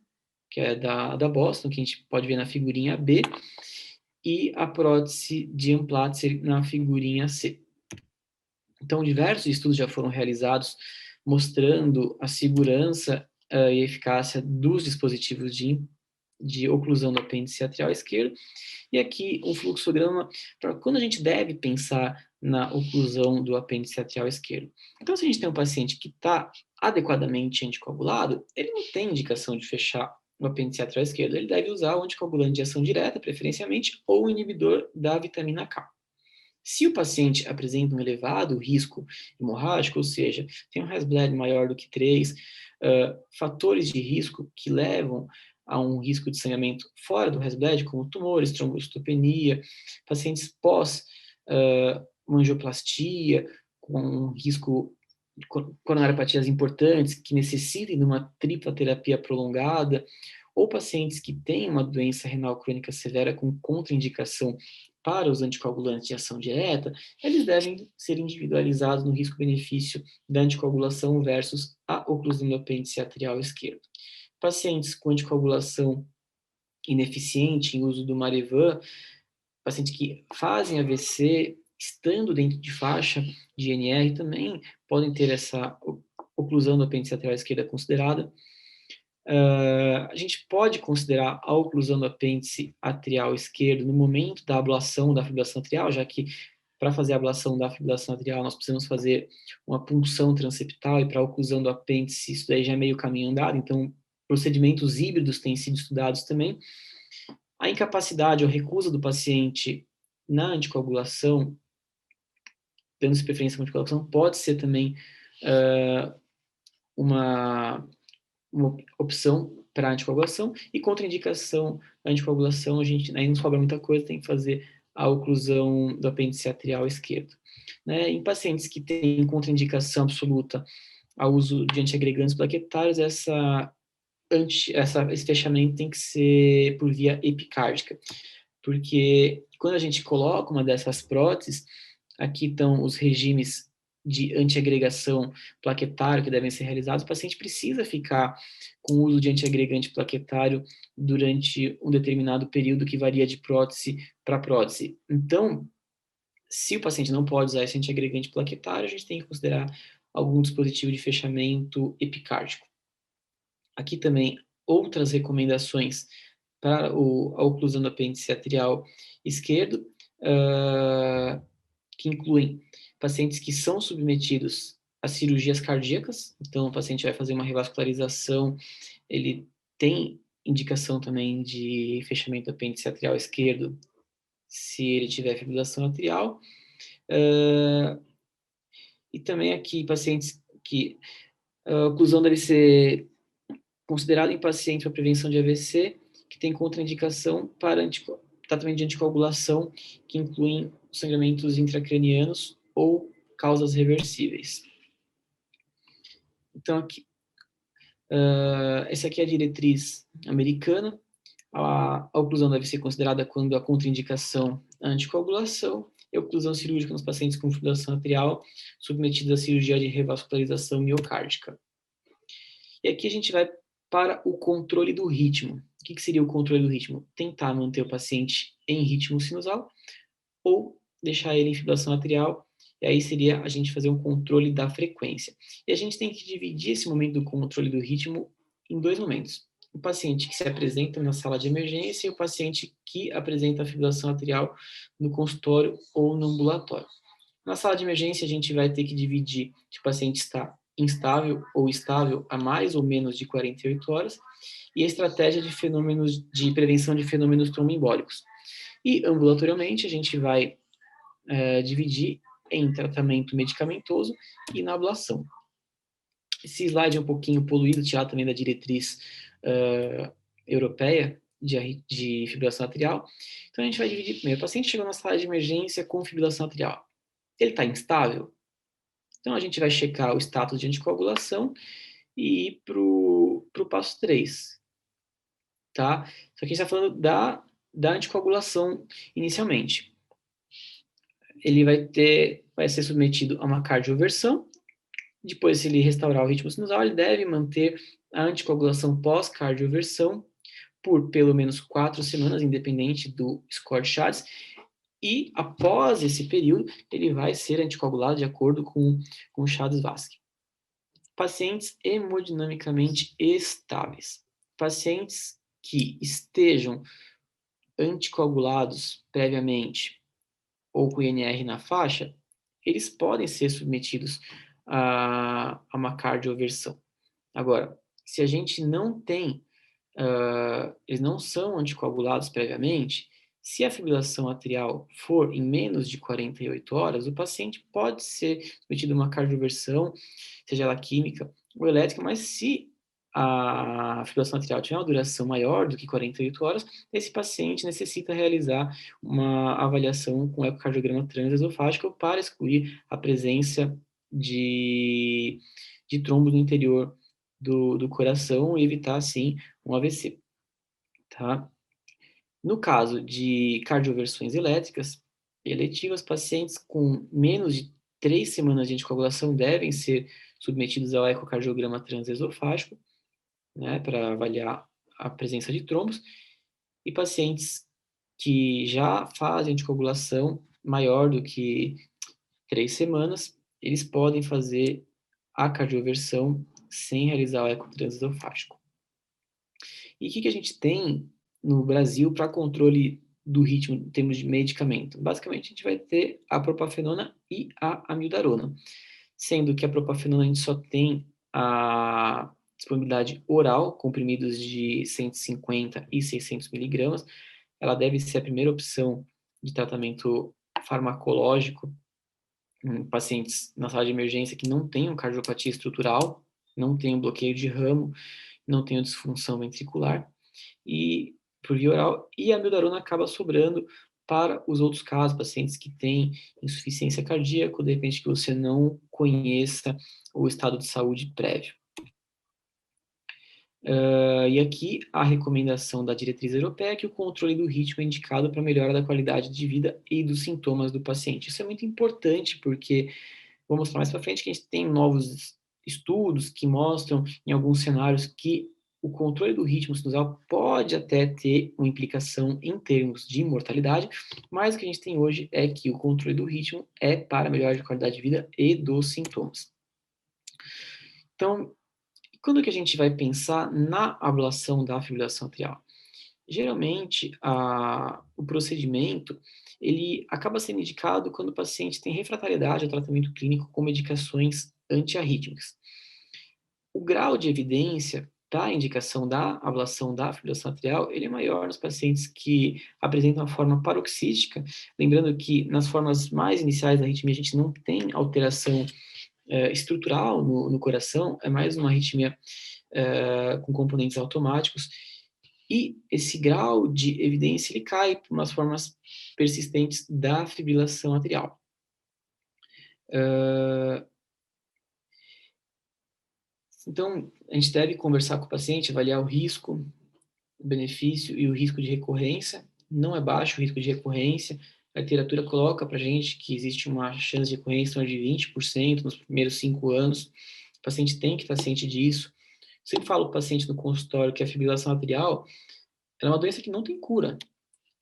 que é da Boston, que a gente pode ver na figurinha B, e a prótese de Amplatzer na figurinha C. Então, diversos estudos já foram realizados mostrando a segurança e eficácia dos dispositivos de oclusão do apêndice atrial esquerdo. E aqui um fluxograma para quando a gente deve pensar na oclusão do apêndice atrial esquerdo. Então, se a gente tem um paciente que está adequadamente anticoagulado, ele não tem indicação de fechar o apêndice atrial esquerdo. Ele deve usar o anticoagulante de ação direta, preferencialmente, ou o inibidor da vitamina K. Se o paciente apresenta um elevado risco hemorrágico, ou seja, tem um Hesbled maior do que 3, fatores de risco que levam a um risco de sangramento fora do Hesbled, como tumores, trombocitopenia, pacientes pós angioplastia, com um risco de coronariopatias importantes, que necessitem de uma tripla terapia prolongada, ou pacientes que têm uma doença renal crônica severa com contraindicação para os anticoagulantes de ação direta, eles devem ser individualizados no risco-benefício da anticoagulação versus a oclusão do apêndice atrial esquerdo. Pacientes com anticoagulação ineficiente em uso do Marevan, pacientes que fazem AVC estando dentro de faixa de INR também podem ter essa oclusão do apêndice atrial esquerda considerada. A gente pode considerar a oclusão do apêndice atrial esquerdo no momento da ablação da fibrilação atrial, já que para fazer a ablação da fibrilação atrial nós precisamos fazer uma punção transeptal, e para a oclusão do apêndice isso daí já é meio caminho andado, então procedimentos híbridos têm sido estudados também. A incapacidade ou recusa do paciente na anticoagulação, dando-se preferência à anticoagulação, pode ser também uma opção para anticoagulação, e contraindicação à anticoagulação, a gente aí não sobra muita coisa, tem que fazer a oclusão do apêndice atrial esquerdo. Né? Em pacientes que têm contraindicação absoluta ao uso de antiagregantes plaquetários, esse fechamento tem que ser por via epicárdica, porque quando a gente coloca uma dessas próteses, aqui estão os regimes de antiagregação plaquetário que devem ser realizados, o paciente precisa ficar com o uso de antiagregante plaquetário durante um determinado período que varia de prótese para prótese. Então, se o paciente não pode usar esse antiagregante plaquetário, a gente tem que considerar algum dispositivo de fechamento epicárdico. Aqui também outras recomendações para a oclusão do apêndice atrial esquerdo, que incluem pacientes que são submetidos a cirurgias cardíacas, então o paciente vai fazer uma revascularização, ele tem indicação também de fechamento do apêndice atrial esquerdo se ele tiver fibrilação atrial, e também aqui pacientes que a oclusão deve ser considerada em pacientes para prevenção de AVC, que tem contraindicação para tratamento de anticoagulação, que incluem sangramentos intracranianos ou causas reversíveis. Então, aqui, essa aqui é a diretriz americana. A oclusão deve ser considerada quando a contraindicação é a anticoagulação, e a oclusão cirúrgica nos pacientes com fibrilação atrial submetidos à cirurgia de revascularização miocárdica. E aqui a gente vai para o controle do ritmo. O que seria o controle do ritmo? Tentar manter o paciente em ritmo sinusal ou deixar ele em fibrilação atrial, e aí seria a gente fazer um controle da frequência. E a gente tem que dividir esse momento do controle do ritmo em dois momentos. O paciente que se apresenta na sala de emergência e o paciente que apresenta a fibrilação atrial no consultório ou no ambulatório. Na sala de emergência, a gente vai ter que dividir se o paciente está instável ou estável a mais ou menos de 48 horas, e a estratégia de prevenção de fenômenos tromboembólicos. E ambulatorialmente a gente vai dividir em tratamento medicamentoso e inablação. Esse slide é um pouquinho poluído, tirado também da diretriz europeia de fibrilação atrial. Então a gente vai dividir primeiro. O paciente chegou na sala de emergência com fibrilação atrial. Ele está instável? Então a gente vai checar o status de anticoagulação e ir para o passo 3. Tá? Só que a gente está falando da anticoagulação inicialmente. Ele vai ser submetido a uma cardioversão. Depois, se ele restaurar o ritmo sinusal, ele deve manter a anticoagulação pós-cardioversão por pelo menos 4 semanas, independente do score de Chagas, e após esse período, ele vai ser anticoagulado de acordo com o Chagas-Vasque. Pacientes hemodinamicamente estáveis. Pacientes que estejam anticoagulados previamente ou com INR na faixa, eles podem ser submetidos a uma cardioversão. Agora, se a gente não tem, eles não são anticoagulados previamente, se a fibrilação atrial for em menos de 48 horas, o paciente pode ser submetido a uma cardioversão, seja ela química ou elétrica, mas se a fibrilação atrial tiver uma duração maior do que 48 horas, esse paciente necessita realizar uma avaliação com ecocardiograma transesofágico para excluir a presença de trombos no interior do coração e evitar, assim, um AVC. Tá? No caso de cardioversões elétricas eletivas, pacientes com menos de 3 semanas de anticoagulação devem ser submetidos ao ecocardiograma transesofágico, né, para avaliar a presença de trombos, e pacientes que já fazem anticoagulação maior do que 3 semanas, eles podem fazer a cardioversão sem realizar o eco transesofágico. E o que a gente tem no Brasil para controle do ritmo em termos de medicamento? Basicamente, a gente vai ter a propafenona e a amiodarona, sendo que a propafenona a gente só tem a disponibilidade oral, comprimidos de 150 e 600 miligramas. Ela deve ser a primeira opção de tratamento farmacológico em pacientes na sala de emergência que não tenham cardiopatia estrutural, não tenham bloqueio de ramo, não tenham disfunção ventricular, e por via oral, e a amiodarona acaba sobrando para os outros casos, pacientes que têm insuficiência cardíaca, de repente que você não conheça o estado de saúde prévio. E aqui a recomendação da diretriz europeia é que o controle do ritmo é indicado para melhora da qualidade de vida e dos sintomas do paciente. Isso é muito importante porque, vou mostrar mais para frente, que a gente tem novos estudos que mostram em alguns cenários que o controle do ritmo sinusal pode até ter uma implicação em termos de mortalidade, mas o que a gente tem hoje é que o controle do ritmo é para melhorar a qualidade de vida e dos sintomas. Então, quando que a gente vai pensar na ablação da fibrilação atrial? Geralmente, o procedimento, ele acaba sendo indicado quando o paciente tem refratariedade ao tratamento clínico com medicações antiarrítmicas. O grau de evidência da indicação da ablação da fibrilação atrial, ele é maior nos pacientes que apresentam a forma paroxística, lembrando que nas formas mais iniciais da arritmia a gente não tem alteração estrutural no coração, é mais uma arritmia com componentes automáticos, e esse grau de evidência ele cai para umas formas persistentes da fibrilação atrial. Então, a gente deve conversar com o paciente, avaliar o risco, o benefício e o risco de recorrência. Não é baixo o risco de recorrência. A literatura coloca para a gente que existe uma chance de recorrência de 20% nos primeiros 5 anos. O paciente tem que estar ciente disso. Sempre falo para o paciente no consultório que a fibrilação atrial é uma doença que não tem cura.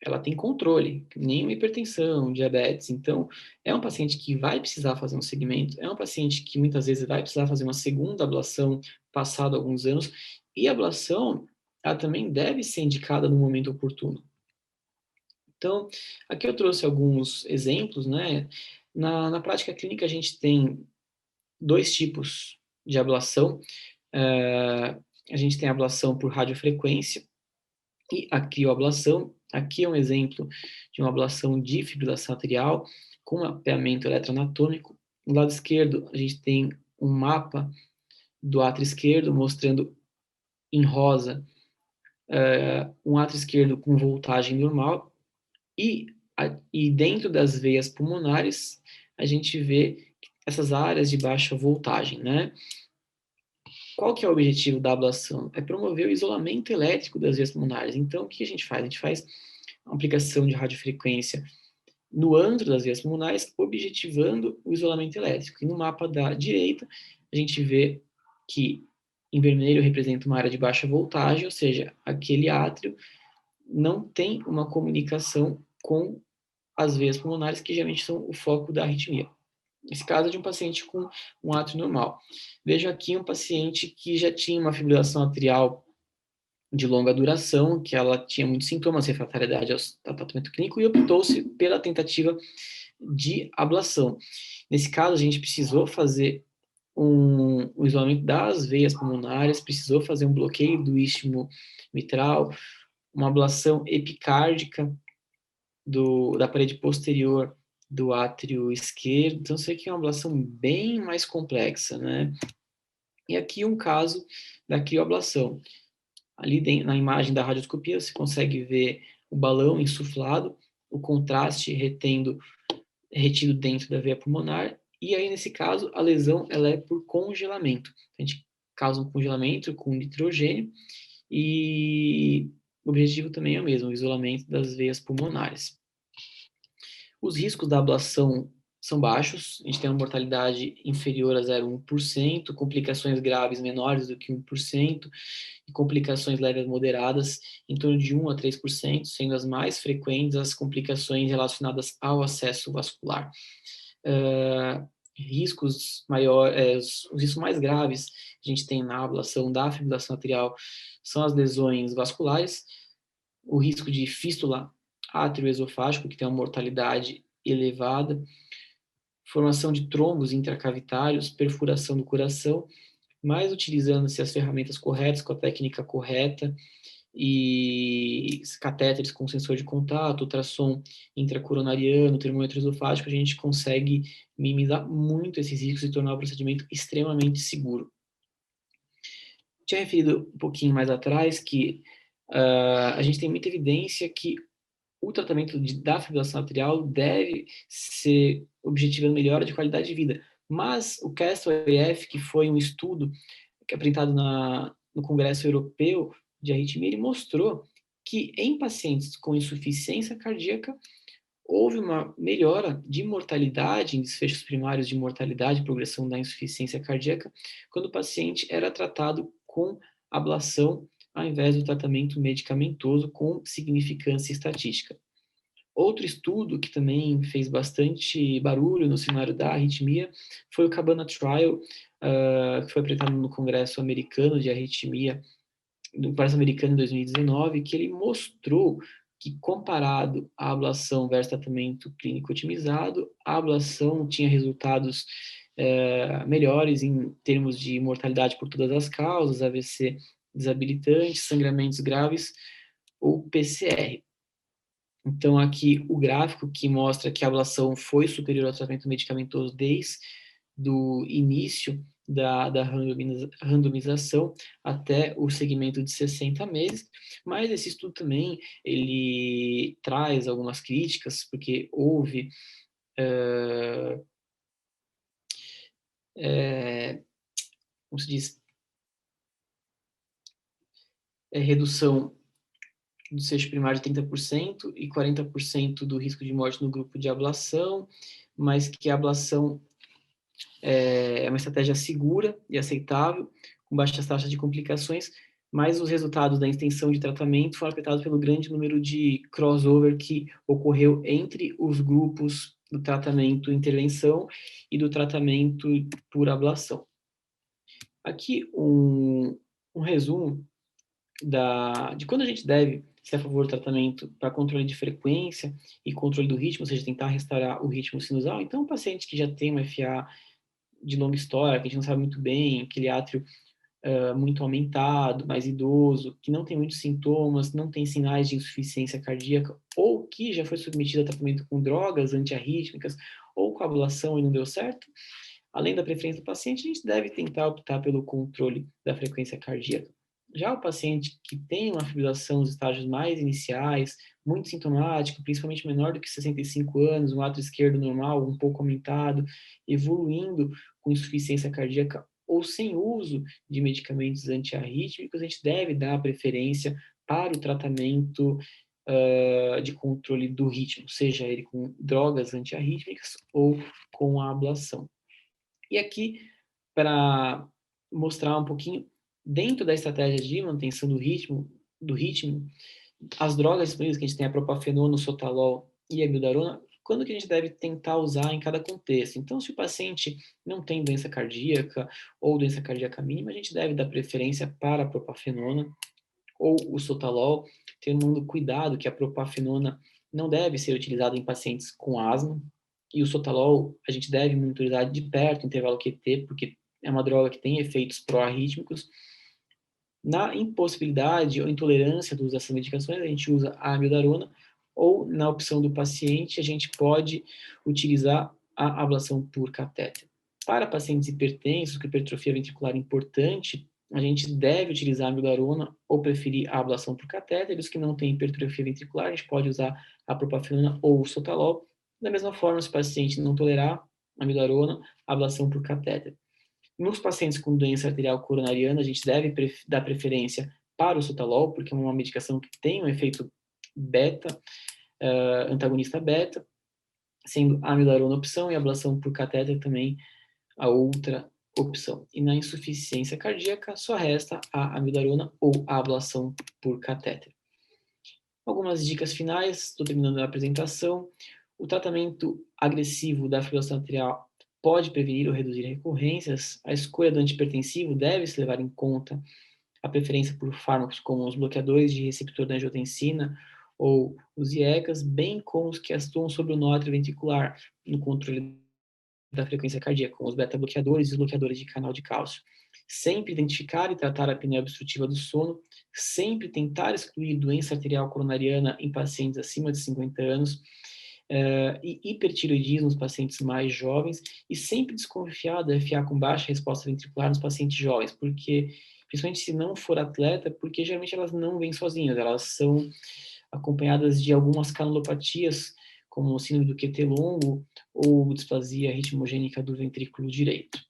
Ela tem controle, nem uma hipertensão, diabetes. Então, é um paciente que vai precisar fazer um segmento, é um paciente que muitas vezes vai precisar fazer uma segunda ablação passado alguns anos, e a ablação, ela também deve ser indicada no momento oportuno. Então, aqui eu trouxe alguns exemplos, né? Na prática clínica, a gente tem 2 tipos de ablação. A gente tem a ablação por radiofrequência e a crioablação. Aqui é um exemplo de uma ablação de fibrilação atrial com mapeamento eletroanatômico. No lado esquerdo, a gente tem um mapa do átrio esquerdo, mostrando em rosa um átrio esquerdo com voltagem normal, e dentro das veias pulmonares, a gente vê essas áreas de baixa voltagem, né? Qual que é o objetivo da ablação? É promover o isolamento elétrico das veias pulmonares. Então, o que a gente faz? A gente faz uma aplicação de radiofrequência no antro das veias pulmonares, objetivando o isolamento elétrico. E no mapa da direita, a gente vê que em vermelho representa uma área de baixa voltagem, ou seja, aquele átrio não tem uma comunicação com as veias pulmonares, que geralmente são o foco da arritmia. Nesse caso é de um paciente com um átrio normal. Vejo aqui um paciente que já tinha uma fibrilação atrial de longa duração, que ela tinha muitos sintomas, refratariedade ao tratamento clínico, e optou-se pela tentativa de ablação. Nesse caso, a gente precisou fazer um isolamento das veias pulmonares, precisou fazer um bloqueio do istmo mitral, uma ablação epicárdica da parede posterior do átrio esquerdo. Então, isso aqui é uma ablação bem mais complexa, né? E aqui um caso da crioablação. Ali na imagem da radioscopia, você consegue ver o balão insuflado, o contraste retido dentro da veia pulmonar, e aí, nesse caso, a lesão ela é por congelamento. A gente causa um congelamento com nitrogênio, e o objetivo também é o mesmo, o isolamento das veias pulmonares. Os riscos da ablação são baixos, a gente tem uma mortalidade inferior a 0,1%, complicações graves menores do que 1%, e complicações leves moderadas em torno de 1 a 3%, sendo as mais frequentes as complicações relacionadas ao acesso vascular. Riscos maiores, os riscos mais graves que a gente tem na ablação da fibrilação atrial são as lesões vasculares, o risco de fístula atrioesofágico, que tem uma mortalidade elevada, formação de trombos intracavitários, perfuração do coração, mas utilizando-se as ferramentas corretas, com a técnica correta, e catéteres com sensor de contato, ultrassom intracoronariano, termômetro esofágico, a gente consegue minimizar muito esses riscos e tornar o procedimento extremamente seguro. Tinha referido um pouquinho mais atrás que a gente tem muita evidência que o tratamento da fibrilação atrial deve ser objetivando melhora de qualidade de vida. Mas o CASTLE-AF, que foi um estudo que é apresentado no Congresso Europeu de Arritmia, ele mostrou que em pacientes com insuficiência cardíaca houve uma melhora de mortalidade, em desfechos primários de mortalidade, progressão da insuficiência cardíaca, quando o paciente era tratado com ablação ao invés do tratamento medicamentoso com significância estatística. Outro estudo que também fez bastante barulho no cenário da arritmia foi o Cabana Trial, que foi apresentado no Congresso Americano de Arritmia, no Congresso Americano em 2019, que ele mostrou que, comparado à ablação versus tratamento clínico otimizado, a ablação tinha resultados melhores em termos de mortalidade por todas as causas, AVC desabilitante, sangramentos graves ou PCR. Então, aqui o gráfico que mostra que a ablação foi superior ao tratamento medicamentoso desde o início da randomização até o segmento de 60 meses, mas esse estudo também, ele traz algumas críticas, porque houve como se diz, redução do desfecho primário de 30% e 40% do risco de morte no grupo de ablação, mas que a ablação é uma estratégia segura e aceitável, com baixas taxas de complicações, mas os resultados da extensão de tratamento foram afetados pelo grande número de crossover que ocorreu entre os grupos do tratamento intervenção e do tratamento por ablação. Aqui um resumo de quando a gente deve ser a favor do tratamento para controle de frequência e controle do ritmo, ou seja, tentar restaurar o ritmo sinusal. Então, um paciente que já tem uma FA de longa história, que a gente não sabe muito bem, aquele átrio muito aumentado, mais idoso, que não tem muitos sintomas, não tem sinais de insuficiência cardíaca, ou que já foi submetido a tratamento com drogas antiarrítmicas, ou coagulação e não deu certo, além da preferência do paciente, a gente deve tentar optar pelo controle da frequência cardíaca. Já o paciente que tem uma fibrilação nos estágios mais iniciais, muito sintomático, principalmente menor do que 65 anos, um átrio esquerdo normal, um pouco aumentado, evoluindo com insuficiência cardíaca ou sem uso de medicamentos antiarrítmicos, a gente deve dar preferência para o tratamento de controle do ritmo, seja ele com drogas antiarrítmicas ou com a ablação. E aqui, para mostrar um pouquinho, dentro da estratégia de manutenção do ritmo, as drogas disponíveis que a gente tem, a propafenona, o sotalol e a mildarona, quando que a gente deve tentar usar em cada contexto. Então, se o paciente não tem doença cardíaca ou doença cardíaca mínima, a gente deve dar preferência para a propafenona ou o sotalol, tendo cuidado que a propafenona não deve ser utilizada em pacientes com asma, e o sotalol a gente deve monitorizar de perto, intervalo QT, porque é uma droga que tem efeitos pró-arrítmicos. Na impossibilidade ou intolerância do uso dessas medicações, a gente usa a amiodarona, ou na opção do paciente, a gente pode utilizar a ablação por catéter. Para pacientes hipertensos, com hipertrofia ventricular importante, a gente deve utilizar a amiodarona ou preferir a ablação por catéter. Os que não têm hipertrofia ventricular, a gente pode usar a propafenona ou o sotalol. Da mesma forma, se o paciente não tolerar a amiodarona, a ablação por catéter. Nos pacientes com doença arterial coronariana, a gente deve dar preferência para o sotalol, porque é uma medicação que tem um efeito beta, antagonista beta, sendo a amiodarona opção e a ablação por catéter também a outra opção. E na insuficiência cardíaca, só resta a amiodarona ou a ablação por catéter. Algumas dicas finais, estou terminando a apresentação. O tratamento agressivo da fibrilação arterial pode prevenir ou reduzir recorrências. A escolha do antihipertensivo deve se levar em conta a preferência por fármacos como os bloqueadores de receptor da angiotensina ou os IECAs, bem como os que atuam sobre o nó ventricular no controle da frequência cardíaca, como os beta-bloqueadores e os bloqueadores de canal de cálcio. Sempre identificar e tratar a apneia obstrutiva do sono, sempre tentar excluir doença arterial coronariana em pacientes acima de 50 anos, e hipertiroidismo nos pacientes mais jovens, e sempre desconfiar da FA com baixa resposta ventricular nos pacientes jovens, porque, principalmente se não for atleta, porque geralmente elas não vêm sozinhas, elas são acompanhadas de algumas canulopatias, como síndrome do QT longo ou displasia ritmogênica do ventrículo direito.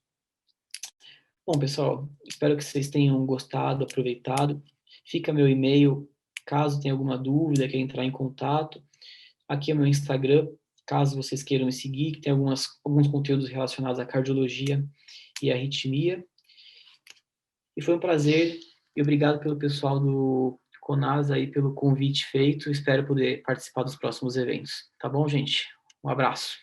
Bom, pessoal, espero que vocês tenham gostado, aproveitado. Fica meu e-mail, caso tenha alguma dúvida, queira entrar em contato. Aqui é meu Instagram, caso vocês queiram me seguir, que tem alguns conteúdos relacionados à cardiologia e arritmia. E foi um prazer, e obrigado pelo pessoal do Conasa aí pelo convite feito. Espero poder participar dos próximos eventos. Tá bom, gente? Um abraço.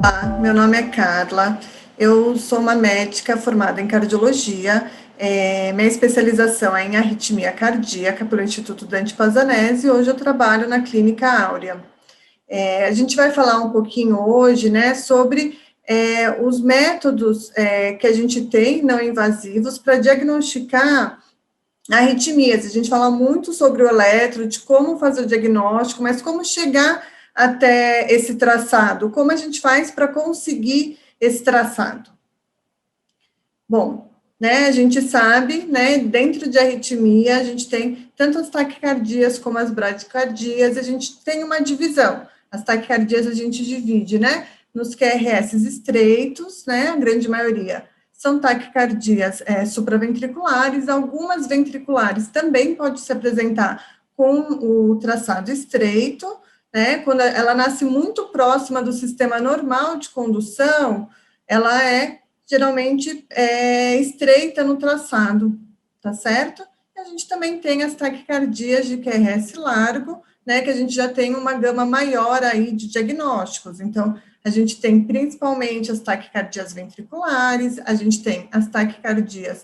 Olá, meu nome é Carla, eu sou uma médica formada em cardiologia, minha especialização é em arritmia cardíaca pelo Instituto Dante Pazzanese e hoje eu trabalho na Clínica Áurea. A gente vai falar um pouquinho hoje, né, sobre os métodos que a gente tem não invasivos para diagnosticar arritmias. A gente fala muito sobre o eletro, de como fazer o diagnóstico, mas como chegar até esse traçado? Como a gente faz para conseguir esse traçado? Bom, né, a gente sabe, né, dentro de arritmia, a gente tem tanto as taquicardias como as bradicardias, a gente tem uma divisão. As taquicardias a gente divide, né, nos QRS estreitos, né, a grande maioria são taquicardias supraventriculares, algumas ventriculares também pode se apresentar com o traçado estreito, né, quando ela nasce muito próxima do sistema normal de condução, ela é geralmente estreita no traçado, tá certo? E a gente também tem as taquicardias de QRS largo, né, que a gente já tem uma gama maior aí de diagnósticos. Então, a gente tem principalmente as taquicardias ventriculares, a gente tem as taquicardias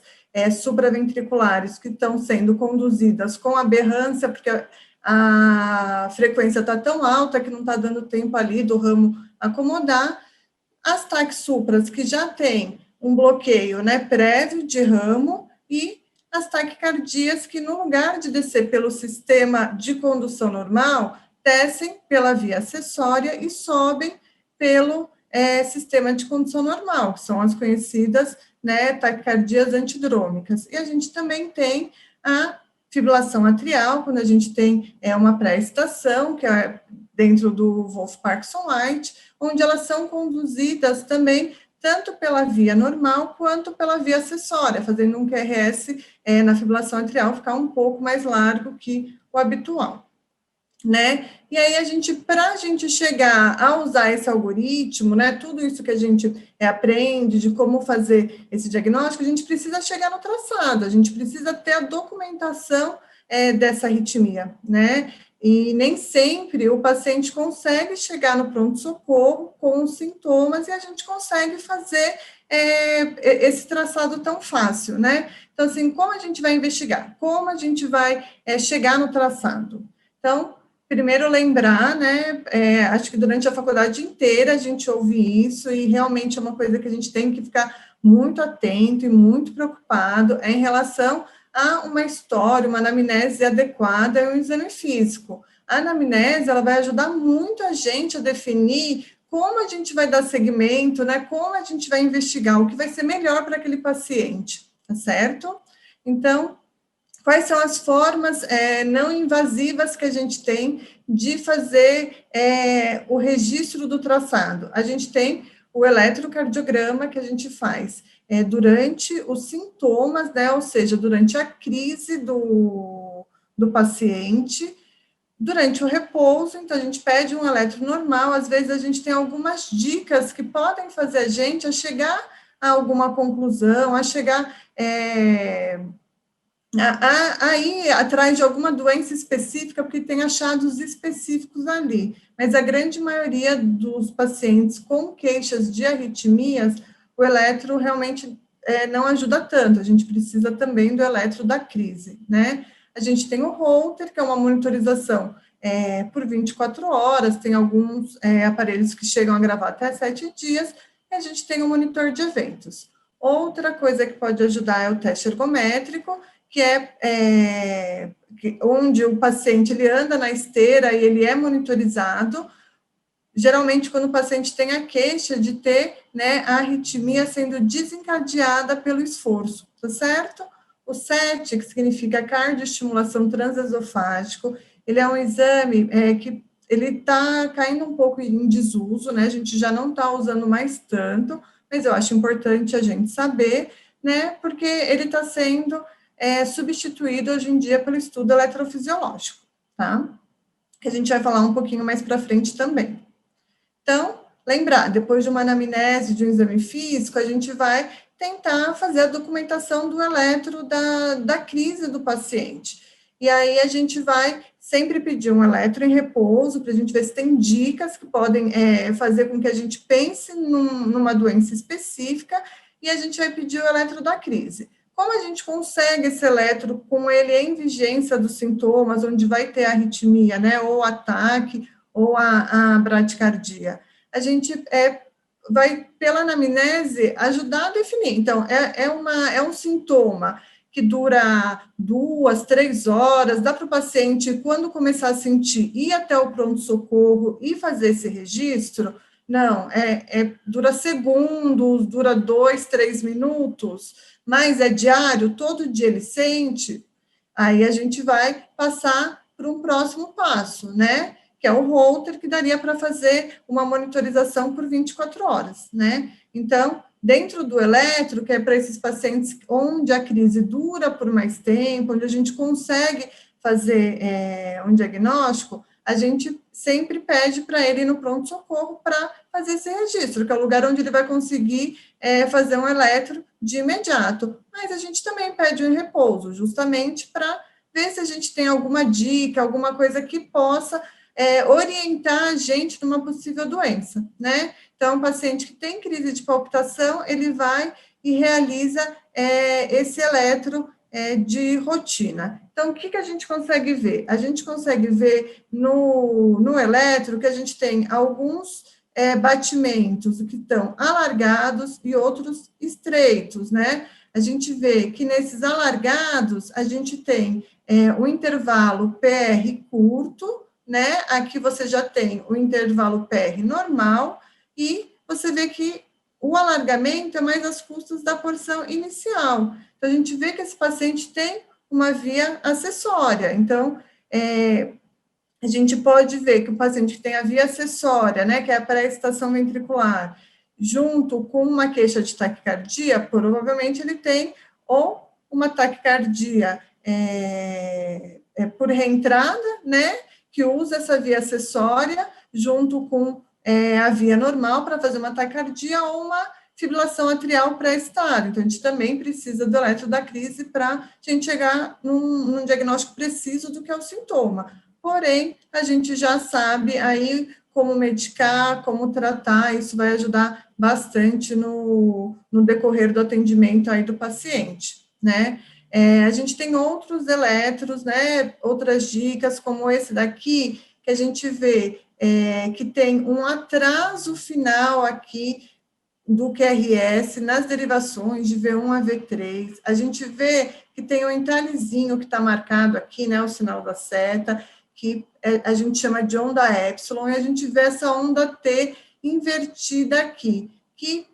supraventriculares que estão sendo conduzidas com aberrância, porque a frequência está tão alta que não está dando tempo ali do ramo acomodar. As TAC supras que já têm um bloqueio, né, prévio de ramo, e as taquicardias que, no lugar de descer pelo sistema de condução normal, descem pela via acessória e sobem pelo sistema de condução normal, que são as conhecidas, né, taquicardias antidrômicas. E a gente também tem a fibrilação atrial, quando a gente tem uma pré-estação, que é dentro do Wolff-Parkinson-White, onde elas são conduzidas também tanto pela via normal quanto pela via acessória, fazendo um QRS na fibrilação atrial ficar um pouco mais largo que o habitual, né? E aí para a gente chegar a usar esse algoritmo, né? Tudo isso que a gente aprende de como fazer esse diagnóstico, a gente precisa chegar no traçado, a gente precisa ter a documentação dessa arritmia, né? E nem sempre o paciente consegue chegar no pronto-socorro com os sintomas e a gente consegue fazer esse traçado tão fácil, né? Então, assim, como a gente vai investigar? Como a gente vai chegar no traçado? Então, primeiro lembrar, né? Acho que durante a faculdade inteira a gente ouve isso e realmente é uma coisa que a gente tem que ficar muito atento e muito preocupado em relação a uma história, uma anamnese adequada e um exame físico. A anamnese, ela vai ajudar muito a gente a definir como a gente vai dar seguimento, né? Como a gente vai investigar, o que vai ser melhor para aquele paciente, tá certo? Então, quais são as formas não invasivas que a gente tem de fazer o registro do traçado? A gente tem o eletrocardiograma que a gente faz durante os sintomas, né? Ou seja, durante a crise do paciente, durante o repouso, então a gente pede um eletro normal, às vezes a gente tem algumas dicas que podem fazer a gente a chegar a alguma conclusão, a chegar aí atrás de alguma doença específica, porque tem achados específicos ali. Mas a grande maioria dos pacientes com queixas de arritmias, o eletro realmente não ajuda tanto. A gente precisa também do eletro da crise, né? A gente tem o Holter, que é uma monitorização por 24 horas, tem alguns aparelhos que chegam a gravar até 7 dias, e a gente tem o monitor de eventos. Outra coisa que pode ajudar é o teste ergométrico, que onde o paciente ele anda na esteira e ele é monitorizado, geralmente quando o paciente tem a queixa de ter, né, a arritmia sendo desencadeada pelo esforço, tá certo? O CET, que significa cardioestimulação transesofágico, ele é um exame que ele está caindo um pouco em desuso, né? A gente já não está usando mais tanto, mas eu acho importante a gente saber, né? Porque ele está sendo substituído hoje em dia pelo estudo eletrofisiológico, tá? Que a gente vai falar um pouquinho mais para frente também. Então, lembrar, depois de uma anamnese, de um exame físico, a gente vai tentar fazer a documentação do eletro da crise do paciente. e aí a gente vai sempre pedir um eletro em repouso, para a gente ver se tem dicas que podem fazer com que a gente pense numa doença específica, e a gente vai pedir o eletro da crise. Como a gente consegue esse eletro com ele em vigência dos sintomas, onde vai ter arritmia, né, ou ataque, ou a bradicardia? A gente vai, pela anamnese, ajudar a definir. Então, é um sintoma que dura 2, 3 horas, dá para o paciente, quando começar a sentir, ir até o pronto-socorro e fazer esse registro? Não, dura segundos, dura 2, 3 minutos, mas é diário, todo dia ele sente, aí a gente vai passar para um próximo passo, né? Que é o holter, que daria para fazer uma monitorização por 24 horas, né? Então, dentro do eletro, que é para esses pacientes onde a crise dura por mais tempo, onde a gente consegue fazer um diagnóstico, a gente sempre pede para ele ir no pronto-socorro para fazer esse registro, que é o lugar onde ele vai conseguir fazer um eletro de imediato. Mas a gente também pede um repouso, justamente para ver se a gente tem alguma dica, alguma coisa que possa orientar a gente numa possível doença, né? Então, o paciente que tem crise de palpitação, ele vai e realiza esse eletro de rotina. Então, o que a gente consegue ver? A gente consegue ver no eletro que a gente tem alguns batimentos que estão alargados e outros estreitos, né? A gente vê que nesses alargados, a gente tem o intervalo PR curto, né? Aqui você já tem o intervalo PR normal, e você vê que o alargamento é mais às custas da porção inicial. Então, a gente vê que esse paciente tem uma via acessória. Então, a gente pode ver que o paciente que tem a via acessória, né, que é a pré-estação ventricular, junto com uma queixa de taquicardia, provavelmente ele tem ou uma taquicardia por reentrada, né, que usa essa via acessória junto com a via normal para fazer uma taquicardia, ou uma fibrilação atrial pré-estado. Então, a gente também precisa do eletro da crise para a gente chegar num diagnóstico preciso do que é o sintoma. Porém, a gente já sabe aí como medicar, como tratar, isso vai ajudar bastante no decorrer do atendimento aí do paciente, né? A gente tem outros eletros, né, outras dicas, como esse daqui, que a gente vê que tem um atraso final aqui do QRS nas derivações de V1 a V3, a gente vê que tem um entalhezinho que está marcado aqui, né, o sinal da seta, que a gente chama de onda epsilon, e a gente vê essa onda T invertida aqui, que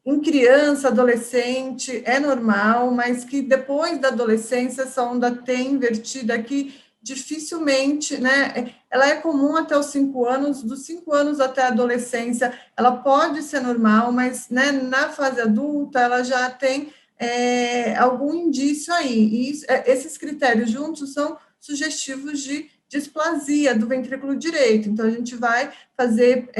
em criança, adolescente, é normal, mas que depois da adolescência, essa onda T invertida aqui, dificilmente, né, ela é comum até os 5 anos, dos 5 anos até a adolescência, ela pode ser normal, mas, né, na fase adulta, ela já tem algum indício aí, e esses critérios juntos são sugestivos de displasia do ventrículo direito. Então, a gente vai fazer,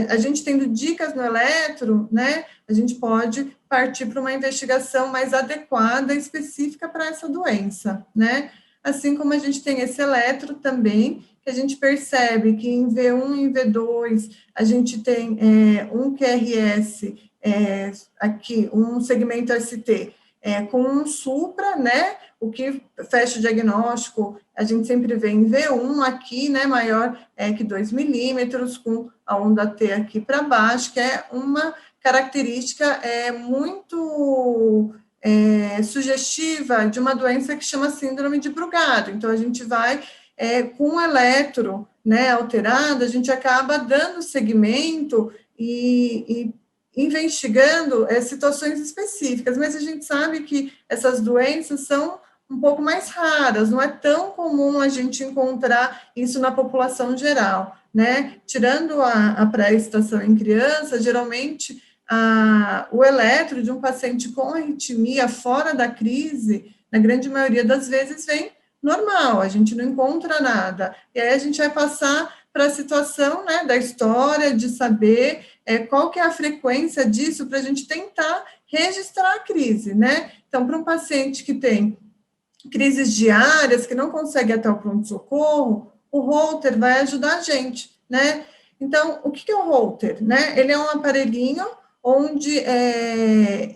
a gente tendo dicas no eletro, né, a gente pode partir para uma investigação mais adequada e específica para essa doença, né? Assim como a gente tem esse eletro também, que a gente percebe que em V1 e V2 a gente tem um QRS, aqui, um segmento ST, com um supra, né? O que fecha o diagnóstico, a gente sempre vê em V1 aqui, né? Maior que 2 milímetros, com a onda T aqui para baixo, que é uma característica muito sugestiva de uma doença que chama síndrome de Brugado. Então, a gente vai, com o eletro, né, alterado, a gente acaba dando seguimento e investigando situações específicas, mas a gente sabe que essas doenças são um pouco mais raras, não é tão comum a gente encontrar isso na população geral, né? Tirando a pré-estação em criança, geralmente o eletro de um paciente com arritmia fora da crise, na grande maioria das vezes, vem normal, a gente não encontra nada. E aí a gente vai passar para a situação, né, da história, de saber qual que é a frequência disso, para a gente tentar registrar a crise, né? Então, para um paciente que tem crises diárias, que não consegue ir até o pronto-socorro, o Holter vai ajudar a gente, né? Então, o que é o Holter, né? Ele é um aparelhinho onde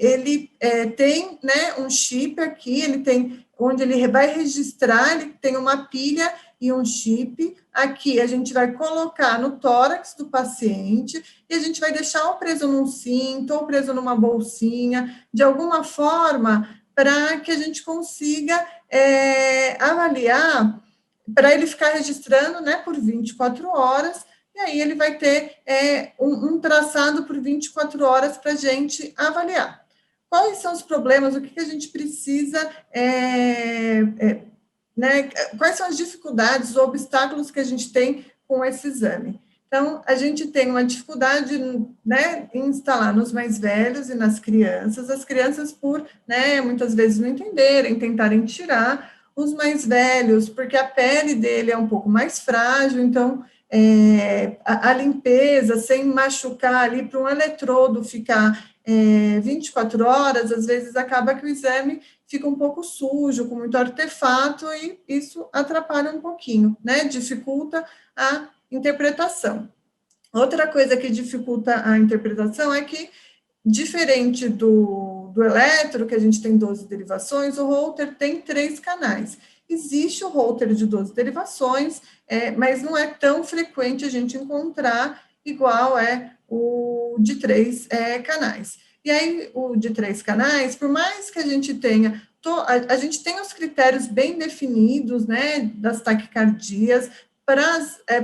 ele tem, né, um chip aqui, ele tem, onde ele vai registrar, ele tem uma pilha e um chip. Aqui a gente vai colocar no tórax do paciente e a gente vai deixar ou preso num cinto ou preso numa bolsinha, de alguma forma, para que a gente consiga avaliar, para ele ficar registrando, né, por 24 horas, e aí ele vai ter um traçado por 24 horas para a gente avaliar. Quais são os problemas, o que a gente precisa, né, quais são as dificuldades, os obstáculos que a gente tem com esse exame? Então, a gente tem uma dificuldade, né, em instalar nos mais velhos e nas crianças, as crianças por, né, muitas vezes não entenderem, tentarem tirar, os mais velhos, porque a pele dele é um pouco mais frágil, então, a limpeza, sem machucar ali, para um eletrodo ficar 24 horas, às vezes acaba que o exame fica um pouco sujo, com muito artefato, e isso atrapalha um pouquinho, né, dificulta a interpretação. Outra coisa que dificulta a interpretação é que, diferente do eletro, que a gente tem 12 derivações, o Holter tem 3 canais. Existe o Holter de 12 derivações, mas não é tão frequente a gente encontrar igual o de 3 canais. E aí, o de 3 canais, por mais que a gente tenha, a gente tem os critérios bem definidos, né, das taquicardias, para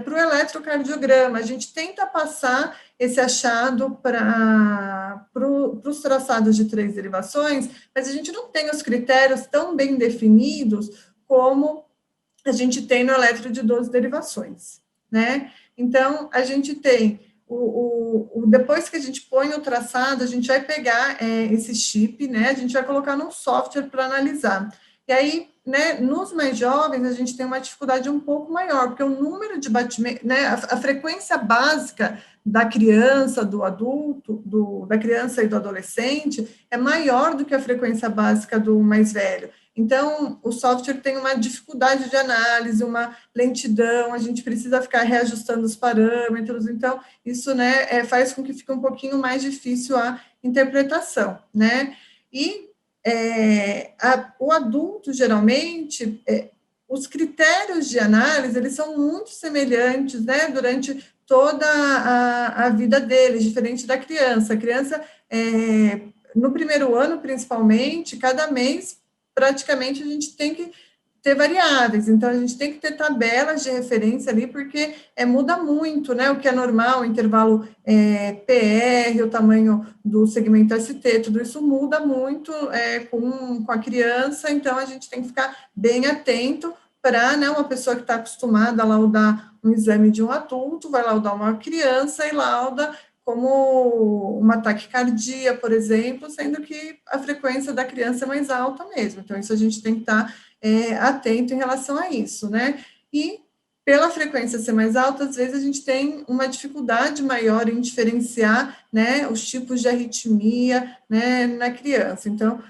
o eletrocardiograma, a gente tenta passar esse achado para os traçados de 3 derivações, mas a gente não tem os critérios tão bem definidos como a gente tem no eletro de 12 derivações, né? Então, a gente tem, depois que a gente põe o traçado, a gente vai pegar esse chip, né? A gente vai colocar num software para analisar. E aí, né, nos mais jovens, a gente tem uma dificuldade um pouco maior, porque o número de batimento, né, a frequência básica da criança, do adulto, da criança e do adolescente é maior do que a frequência básica do mais velho. Então, o software tem uma dificuldade de análise, uma lentidão, a gente precisa ficar reajustando os parâmetros, então, isso, né, faz com que fique um pouquinho mais difícil a interpretação, né? E o adulto, geralmente, os critérios de análise, eles são muito semelhantes, né, durante toda a vida deles, diferente da criança. A criança, no primeiro ano, principalmente, cada mês, praticamente, a gente tem que ter variáveis, então a gente tem que ter tabelas de referência ali, porque muda muito, né, o que é normal, o intervalo PR, o tamanho do segmento ST, tudo isso muda muito com a criança, então a gente tem que ficar bem atento para, né, uma pessoa que está acostumada a laudar um exame de um adulto, vai laudar uma criança e lauda como uma taquicardia, por exemplo, sendo que a frequência da criança é mais alta mesmo, então isso a gente tem que estar atento em relação a isso, né? E pela frequência ser mais alta, às vezes a gente tem uma dificuldade maior em diferenciar, né, os tipos de arritmia, né, na criança. Então,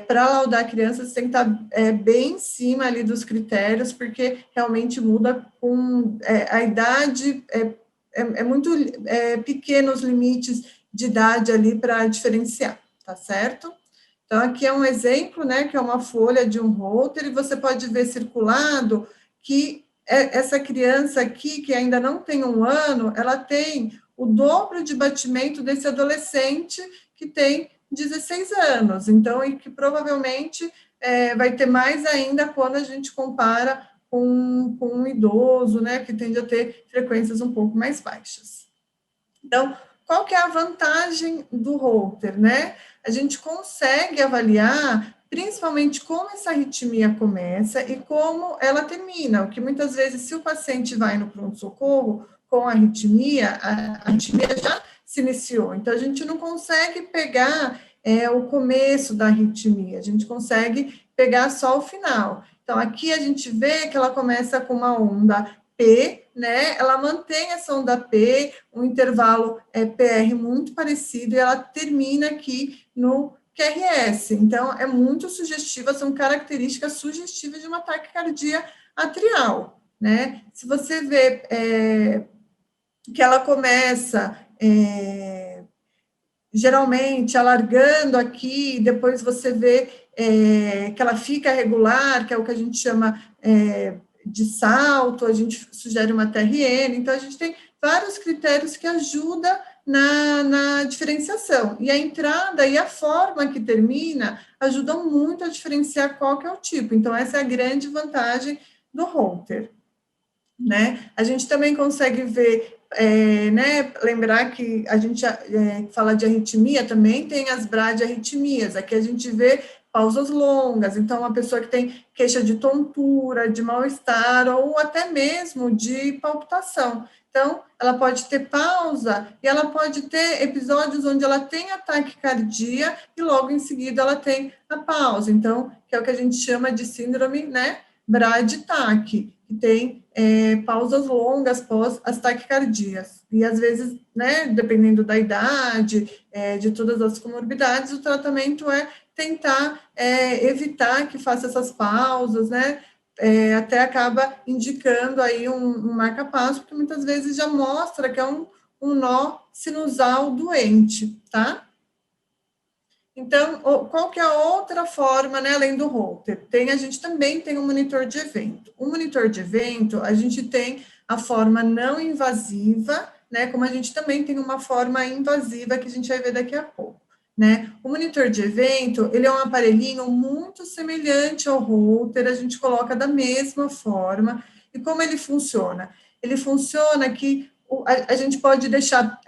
para laudar a criança, você tem que estar bem em cima ali dos critérios, porque realmente muda com a idade, muito pequeno os limites de idade ali para diferenciar, tá certo? Então, aqui é um exemplo, né, que é uma folha de um Holter, e você pode ver circulado que essa criança aqui, que ainda não tem 1 ano, ela tem o dobro de batimento desse adolescente que tem 16 anos. Então, e que provavelmente vai ter mais ainda quando a gente compara com um idoso, né, que tende a ter frequências um pouco mais baixas. Então, qual que é a vantagem do Holter, né? A gente consegue avaliar, principalmente, como essa arritmia começa e como ela termina, o que muitas vezes, se o paciente vai no pronto-socorro com a arritmia já se iniciou, então a gente não consegue pegar o começo da arritmia, a gente consegue pegar só o final. Então, aqui a gente vê que ela começa com uma onda P, né, ela mantém essa onda P, um intervalo PR muito parecido, e ela termina aqui no QRS. Então, é muito sugestiva, são características sugestivas de uma taquicardia atrial, né? Se você vê que ela começa geralmente alargando aqui, depois você vê que ela fica regular, que é o que a gente chama de salto, a gente sugere uma TRN, então a gente tem vários critérios que ajudam na diferenciação, e a entrada e a forma que termina ajudam muito a diferenciar qual que é o tipo, então essa é a grande vantagem do Holter, né? A gente também consegue ver, né, lembrar que a gente fala de arritmia, também tem as bradiarritmias, aqui a gente vê pausas longas, então uma pessoa que tem queixa de tontura, de mal-estar, ou até mesmo de palpitação. Então, ela pode ter pausa e ela pode ter episódios onde ela tem ataque cardíaco e logo em seguida ela tem a pausa. Então, que é o que a gente chama de síndrome, né, brad-taque, que tem pausas longas pós as taquicardias. E às vezes, né, dependendo da idade, de todas as comorbidades, o tratamento é tentar evitar que faça essas pausas, né, até acaba indicando aí um marca-passo, porque muitas vezes já mostra que é um nó sinusal doente, tá? Então, qual que é a outra forma, né, além do Holter? A gente também tem um monitor de evento. O monitor de evento, a gente tem a forma não invasiva, né, como a gente também tem uma forma invasiva que a gente vai ver daqui a pouco, né? O monitor de evento, ele é um aparelhinho muito semelhante ao Holter, a gente coloca da mesma forma. E como ele funciona? Ele funciona que a gente pode deixar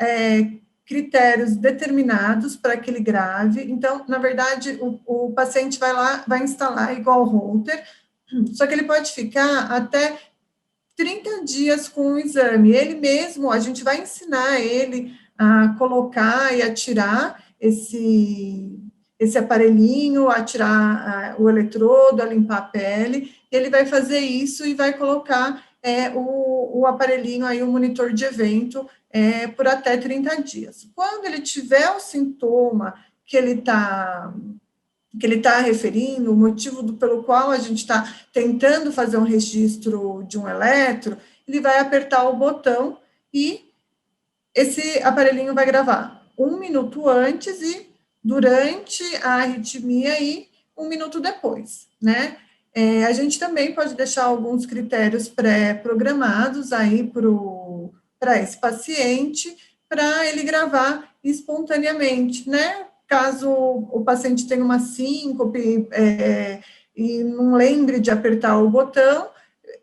critérios determinados para aquele grave. Então, na verdade, o paciente vai lá, vai instalar igual o Holter, só que ele pode ficar até 30 dias com o exame. Ele mesmo, a gente vai ensinar ele a colocar e a tirar esse aparelhinho, a tirar o eletrodo, a limpar a pele. Ele vai fazer isso e vai colocar o aparelhinho aí, o monitor de evento, por até 30 dias. Quando ele tiver o sintoma que ele está referindo, o motivo pelo qual a gente está tentando fazer um registro de um eletro, ele vai apertar o botão e esse aparelhinho vai gravar 1 minuto antes e durante a arritmia e 1 minuto depois, né? A gente também pode deixar alguns critérios pré-programados aí para esse paciente, para ele gravar espontaneamente, né? Caso o paciente tenha uma síncope e não lembre de apertar o botão,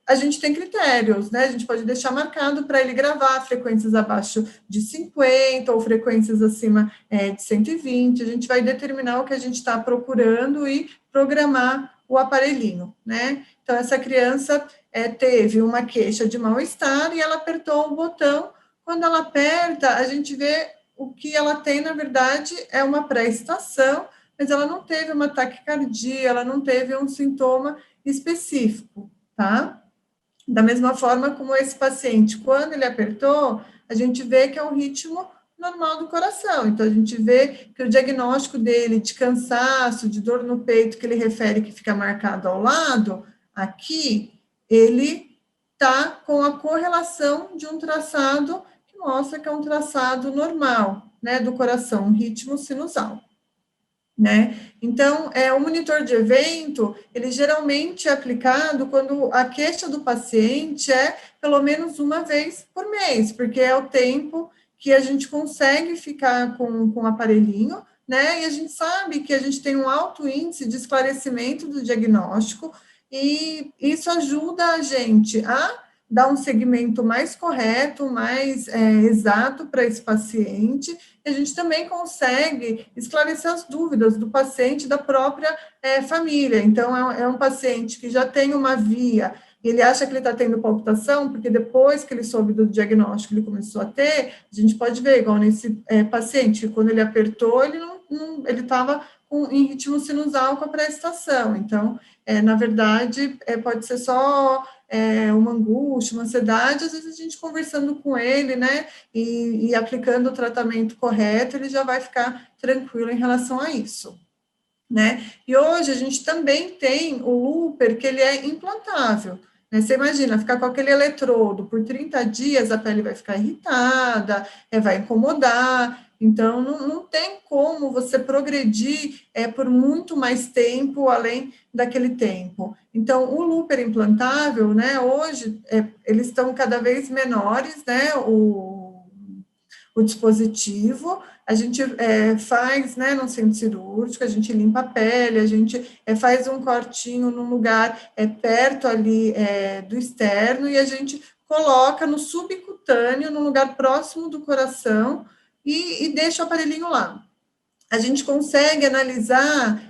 a gente tem critérios, né? A gente pode deixar marcado para ele gravar frequências abaixo de 50 ou frequências acima de 120. A gente vai determinar o que a gente está procurando e programar o aparelhinho, né? Então, essa criança teve uma queixa de mal-estar e ela apertou o botão. Quando ela aperta, a gente vê o que ela tem, na verdade, é uma pré-estação, mas ela não teve uma taquicardia, ela não teve um sintoma específico, tá? Da mesma forma como esse paciente, quando ele apertou, a gente vê que é um ritmo normal do coração. Então, a gente vê que o diagnóstico dele de cansaço, de dor no peito, que ele refere que fica marcado ao lado, aqui, ele está com a correlação de um traçado que mostra que é um traçado normal, né, do coração, um ritmo sinusal. Né? Então, o monitor de evento, ele geralmente é aplicado quando a queixa do paciente é pelo menos uma vez por mês, porque é o tempo que a gente consegue ficar com o aparelhinho, né? E a gente sabe que a gente tem um alto índice de esclarecimento do diagnóstico, e isso ajuda a gente a dar um segmento mais correto, mais exato para esse paciente. E a gente também consegue esclarecer as dúvidas do paciente e da própria família. Então, é um paciente que já tem uma via, e ele acha que ele está tendo palpitação, porque depois que ele soube do diagnóstico, ele começou a ter, a gente pode ver, igual nesse paciente, que quando ele apertou, ele estava em ritmo sinusal com a pré-estação. Então, na verdade, pode ser só uma angústia, uma ansiedade, às vezes a gente conversando com ele, né, e aplicando o tratamento correto, ele já vai ficar tranquilo em relação a isso. né? E hoje a gente também tem o Looper, que ele é implantável, né? Você imagina, ficar com aquele eletrodo por 30 dias, a pele vai ficar irritada, vai incomodar, então não tem como você progredir por muito mais tempo, além daquele tempo. Então, o Looper implantável, né, hoje, eles estão cada vez menores, né, o dispositivo, a gente faz, né, no centro cirúrgico, a gente limpa a pele, a gente faz um cortinho num lugar perto ali do externo e a gente coloca no subcutâneo, num lugar próximo do coração e deixa o aparelhinho lá. A gente consegue analisar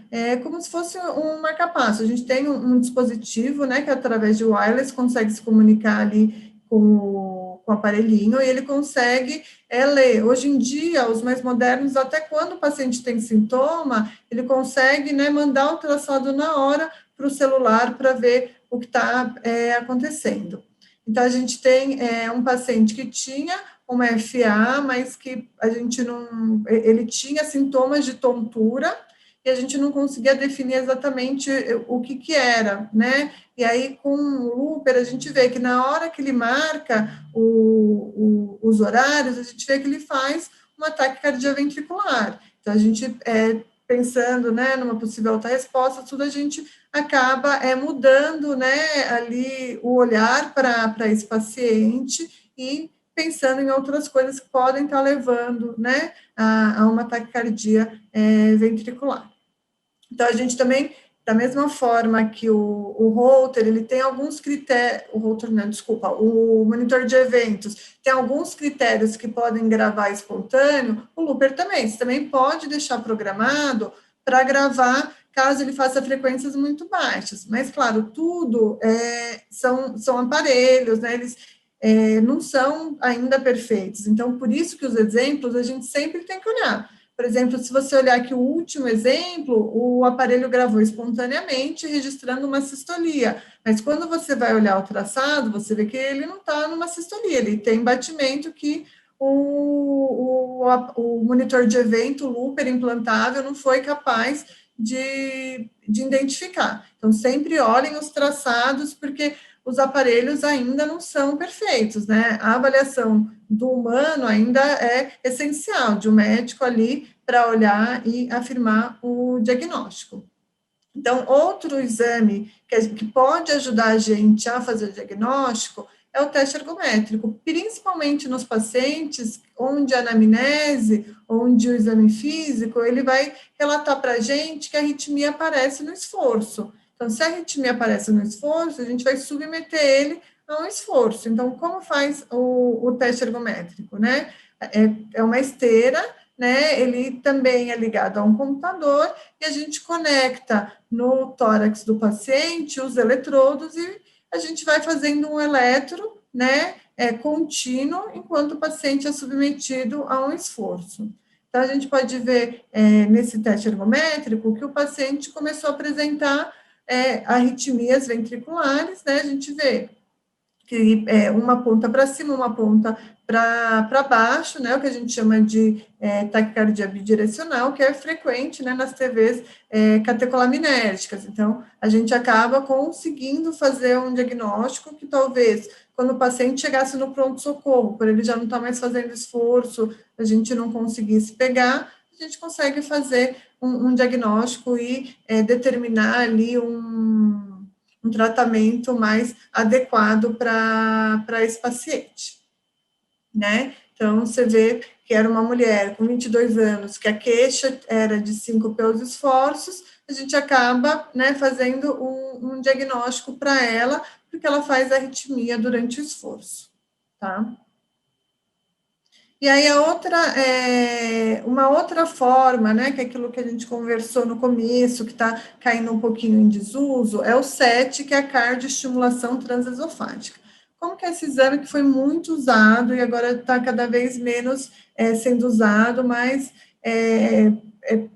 como se fosse um marca-passo. A gente tem um dispositivo, né, que através de wireless consegue se comunicar ali com o aparelhinho e ele consegue ler. Hoje em dia, os mais modernos, até quando o paciente tem sintoma, ele consegue, né, mandar o traçado na hora para o celular para ver o que está acontecendo. Então, a gente tem um paciente que tinha uma FA, mas que a gente não, ele tinha sintomas de tontura e a gente não conseguia definir exatamente o que era, né? E aí, com o Looper, a gente vê que na hora que ele marca os horários, a gente vê que ele faz um ataque cardioventricular. Então, a gente, pensando, né, numa possível alta resposta, tudo a gente acaba mudando, né, ali o olhar para esse paciente e pensando em outras coisas que podem estar levando, né, a uma taquicardia ventricular. Então, a gente também, da mesma forma que o Holter, ele tem alguns critérios, o Holter não, desculpa, o monitor de eventos tem alguns critérios que podem gravar espontâneo, o Looper também, você também pode deixar programado para gravar caso ele faça frequências muito baixas, mas, claro, tudo são aparelhos, né, eles não são ainda perfeitos, então, por isso que os exemplos a gente sempre tem que olhar. Por exemplo, se você olhar aqui o último exemplo, o aparelho gravou espontaneamente, registrando uma sistolia. Mas quando você vai olhar o traçado, você vê que ele não está numa sistolia, ele tem batimento que o monitor de evento, o Looper implantável, não foi capaz de identificar. Então, sempre olhem os traçados, porque os aparelhos ainda não são perfeitos, né? A avaliação do humano ainda é essencial, de um médico ali para olhar e afirmar o diagnóstico. Então, outro exame que pode ajudar a gente a fazer o diagnóstico é o teste ergométrico, principalmente nos pacientes onde a anamnese, onde o exame físico, ele vai relatar para a gente que a arritmia aparece no esforço. Então, se a arritmia aparece no esforço, a gente vai submeter ele a um esforço. Então, como faz o teste ergométrico, né? É uma esteira, né? Ele também é ligado a um computador e a gente conecta no tórax do paciente os eletrodos e a gente vai fazendo um eletro, né, contínuo, enquanto o paciente é submetido a um esforço. Então, a gente pode ver nesse teste ergométrico que o paciente começou a apresentar arritmias ventriculares, né, a gente vê que uma ponta para cima, uma ponta para baixo, né, o que a gente chama de taquicardia bidirecional, que é frequente, né, nas TVs catecolaminérgicas. Então, a gente acaba conseguindo fazer um diagnóstico que talvez, quando o paciente chegasse no pronto-socorro, por ele já não estar mais fazendo esforço, a gente não conseguisse pegar, a gente consegue fazer um diagnóstico e determinar ali um tratamento mais adequado para esse paciente, né? Então, você vê que era uma mulher com 22 anos, que a queixa era de síncope aos esforços, a gente acaba, né, fazendo um diagnóstico para ela, porque ela faz arritmia durante o esforço, tá? E aí uma outra forma, né, que é aquilo que a gente conversou no começo, que está caindo um pouquinho em desuso, é o SET, que é a cardioestimulação transesofágica. Como que é esse exame que foi muito usado e agora está cada vez menos sendo usado, mas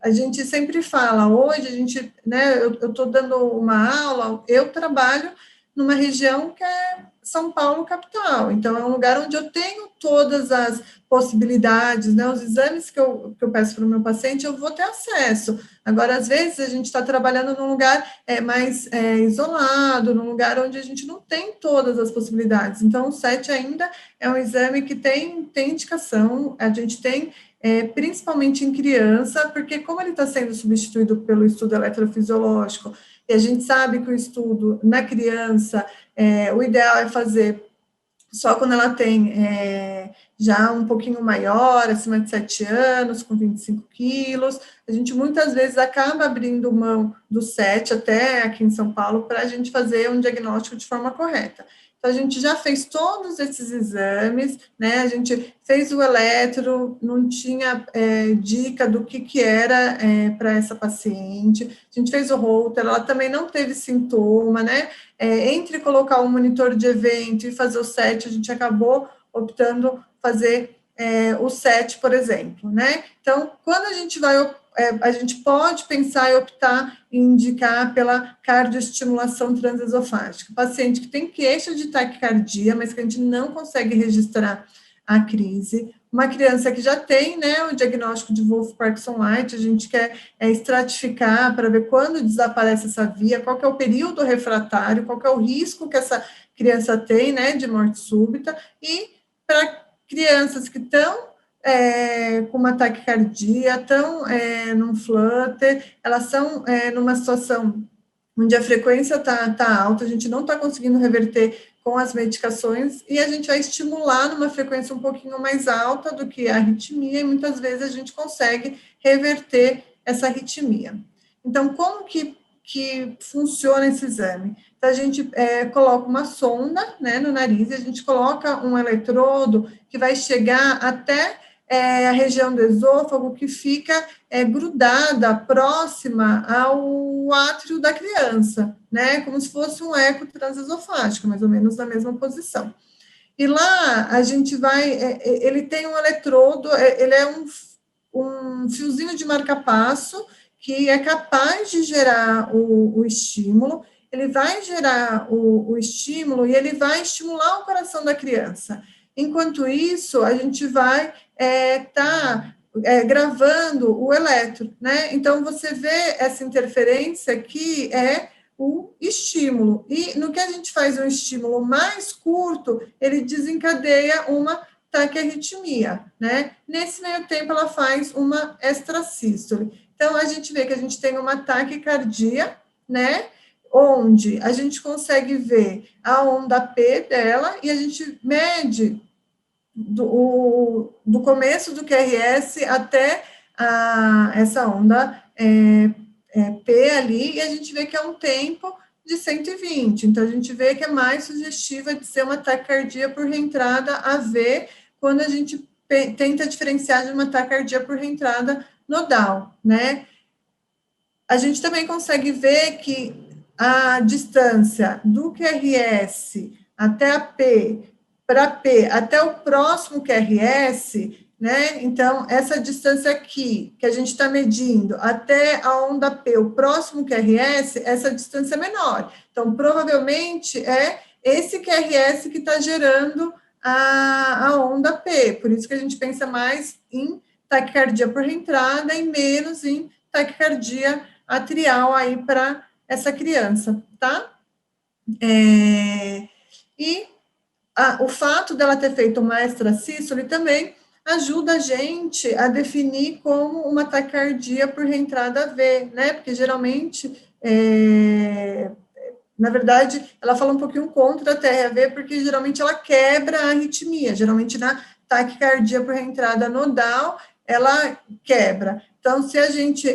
a gente sempre fala, hoje a gente, né, eu estou dando uma aula, eu trabalho numa região que é São Paulo capital, então é um lugar onde eu tenho todas as possibilidades, né, os exames que eu peço para o meu paciente, eu vou ter acesso. Agora, às vezes, a gente está trabalhando num lugar mais isolado, num lugar onde a gente não tem todas as possibilidades. Então, o SET ainda é um exame que tem indicação, a gente tem principalmente em criança, porque como ele está sendo substituído pelo estudo eletrofisiológico, e a gente sabe que o estudo na criança, o ideal é fazer só quando ela tem já um pouquinho maior, acima de 7 anos, com 25 quilos, a gente muitas vezes acaba abrindo mão do SET até aqui em São Paulo para a gente fazer um diagnóstico de forma correta. Então, a gente já fez todos esses exames, né? A gente fez o eletro, não tinha dica do que era para essa paciente. A gente fez o Holter, ela também não teve sintoma, né? Entre colocar um monitor de evento e fazer o SET, a gente acabou optando fazer o SET, por exemplo, né? Então, quando a gente pode pensar e optar em indicar pela cardioestimulação transesofágica. Paciente que tem queixa de taquicardia, mas que a gente não consegue registrar a crise. Uma criança que já tem, né, o diagnóstico de Wolff-Parkinson-White, a gente quer estratificar para ver quando desaparece essa via, qual que é o período refratário, qual que é o risco que essa criança tem, né, de morte súbita, e para crianças que estão com uma taquicardia, estão num flutter, elas são numa situação onde a frequência tá alta, a gente não está conseguindo reverter com as medicações, e a gente vai estimular numa frequência um pouquinho mais alta do que a arritmia, e muitas vezes a gente consegue reverter essa arritmia. Então, como que funciona esse exame? Então, a gente coloca uma sonda, né, no nariz, e a gente coloca um eletrodo que vai chegar até a região do esôfago, que fica grudada, próxima ao átrio da criança, né, como se fosse um eco transesofágico, mais ou menos na mesma posição. E lá a gente vai, ele tem um eletrodo, ele é um fiozinho de marca-passo que é capaz de gerar o estímulo, ele vai gerar o estímulo e ele vai estimular o coração da criança. Enquanto isso, a gente vai gravando o eletro, né? Então, você vê essa interferência que é o estímulo. E no que a gente faz um estímulo mais curto, ele desencadeia uma taquiarritmia, né? Nesse meio tempo, ela faz uma extrasístole. Então, a gente vê que a gente tem uma taquicardia, né? Onde a gente consegue ver a onda P dela e a gente mede do começo do QRS até essa onda P ali, e a gente vê que é um tempo de 120, então a gente vê que é mais sugestiva de ser uma taquicardia por reentrada AV, quando a gente tenta diferenciar de uma taquicardia por reentrada nodal, né? A gente também consegue ver que a distância do QRS até a P, para P até o próximo QRS, né? Então, essa distância aqui, que a gente está medindo, até a onda P, o próximo QRS, essa distância é menor. Então, provavelmente, é esse QRS que está gerando a onda P. Por isso que a gente pensa mais em taquicardia por reentrada e menos em taquicardia atrial aí para essa criança, tá? E o fato dela ter feito uma extrasístole também ajuda a gente a definir como uma taquicardia por reentrada V, né? Porque geralmente, na verdade, ela fala um pouquinho contra a TRAV, porque geralmente ela quebra a arritmia, geralmente na taquicardia por reentrada nodal, ela quebra. Então, se a gente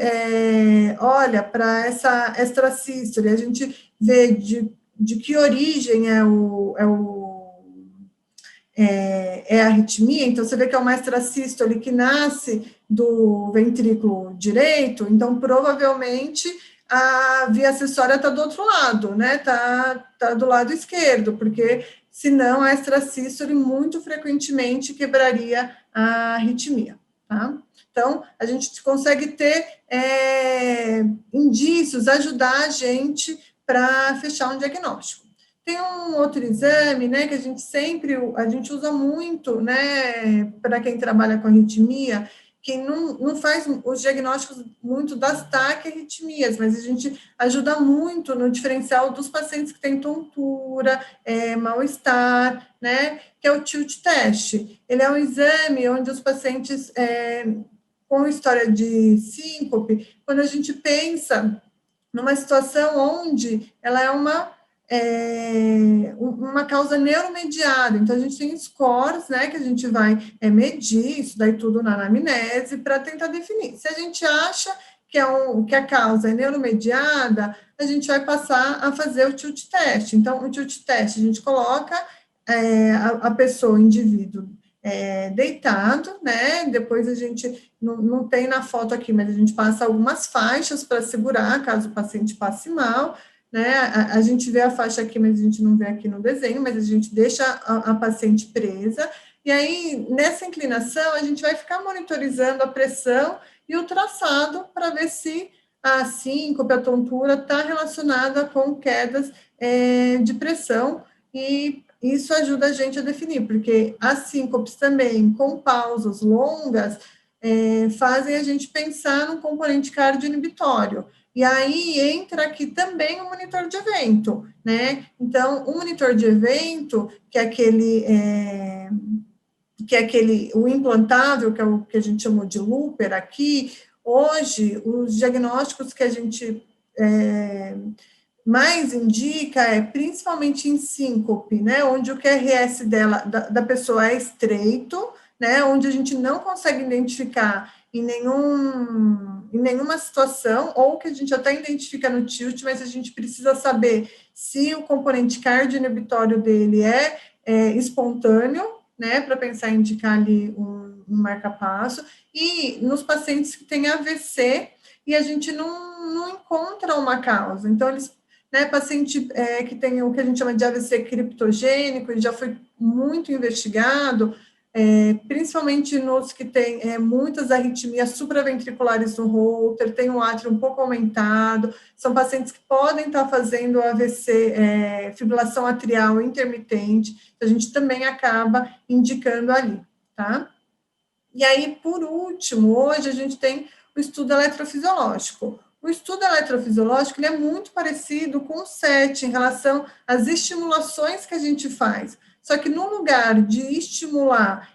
olha para essa extrasístole, a gente vê de que origem é a arritmia, então você vê que é uma extrasístole que nasce do ventrículo direito, então provavelmente a via acessória está do outro lado, né? Tá do lado esquerdo, porque senão a extrasístole muito frequentemente quebraria a arritmia, tá? Então, a gente consegue ter indícios, ajudar a gente para fechar um diagnóstico. Tem um outro exame, né, que a gente usa muito, né, para quem trabalha com arritmia, que não faz os diagnósticos muito das taquiarritmias, mas a gente ajuda muito no diferencial dos pacientes que têm tontura, mal-estar, né, que é o tilt test. Ele é um exame onde os pacientes com história de síncope, quando a gente pensa numa situação onde ela é uma causa neuromediada. Então, a gente tem scores, né, que a gente vai medir, isso daí tudo na anamnese, para tentar definir. Se a gente acha que a causa é neuromediada, a gente vai passar a fazer o tilt test. Então, o tilt test, a gente coloca a pessoa, o indivíduo, deitado, né? Depois a gente não tem na foto aqui, mas a gente passa algumas faixas para segurar, caso o paciente passe mal, né? A gente vê a faixa aqui, mas a gente não vê aqui no desenho, mas a gente deixa a paciente presa, e aí, nessa inclinação, a gente vai ficar monitorizando a pressão e o traçado para ver se a síncope, a tontura está relacionada com quedas de pressão, e isso ajuda a gente a definir, porque as síncopes também, com pausas longas, fazem a gente pensar num componente cardioinibitório. E aí entra aqui também o monitor de evento, né? Então, o monitor de evento, o implantável, que é o que a gente chamou de looper aqui, hoje, os diagnósticos que a gente mais indica principalmente em síncope, né, onde o QRS da pessoa é estreito, né, onde a gente não consegue identificar em nenhuma situação, ou que a gente até identifica no tilt, mas a gente precisa saber se o componente cardioinibitório dele é espontâneo, né, para pensar em indicar ali um marca-passo, e nos pacientes que têm AVC, e a gente não encontra uma causa, então eles, né, paciente que tem o que a gente chama de AVC criptogênico, e já foi muito investigado, principalmente nos que têm muitas arritmias supraventriculares no Holter, tem um átrio um pouco aumentado, são pacientes que podem estar fazendo AVC, fibrilação atrial intermitente, a gente também acaba indicando ali, tá? E aí, por último, hoje a gente tem o estudo eletrofisiológico. O estudo eletrofisiológico ele é muito parecido com o SET em relação às estimulações que a gente faz. Só que no lugar de estimular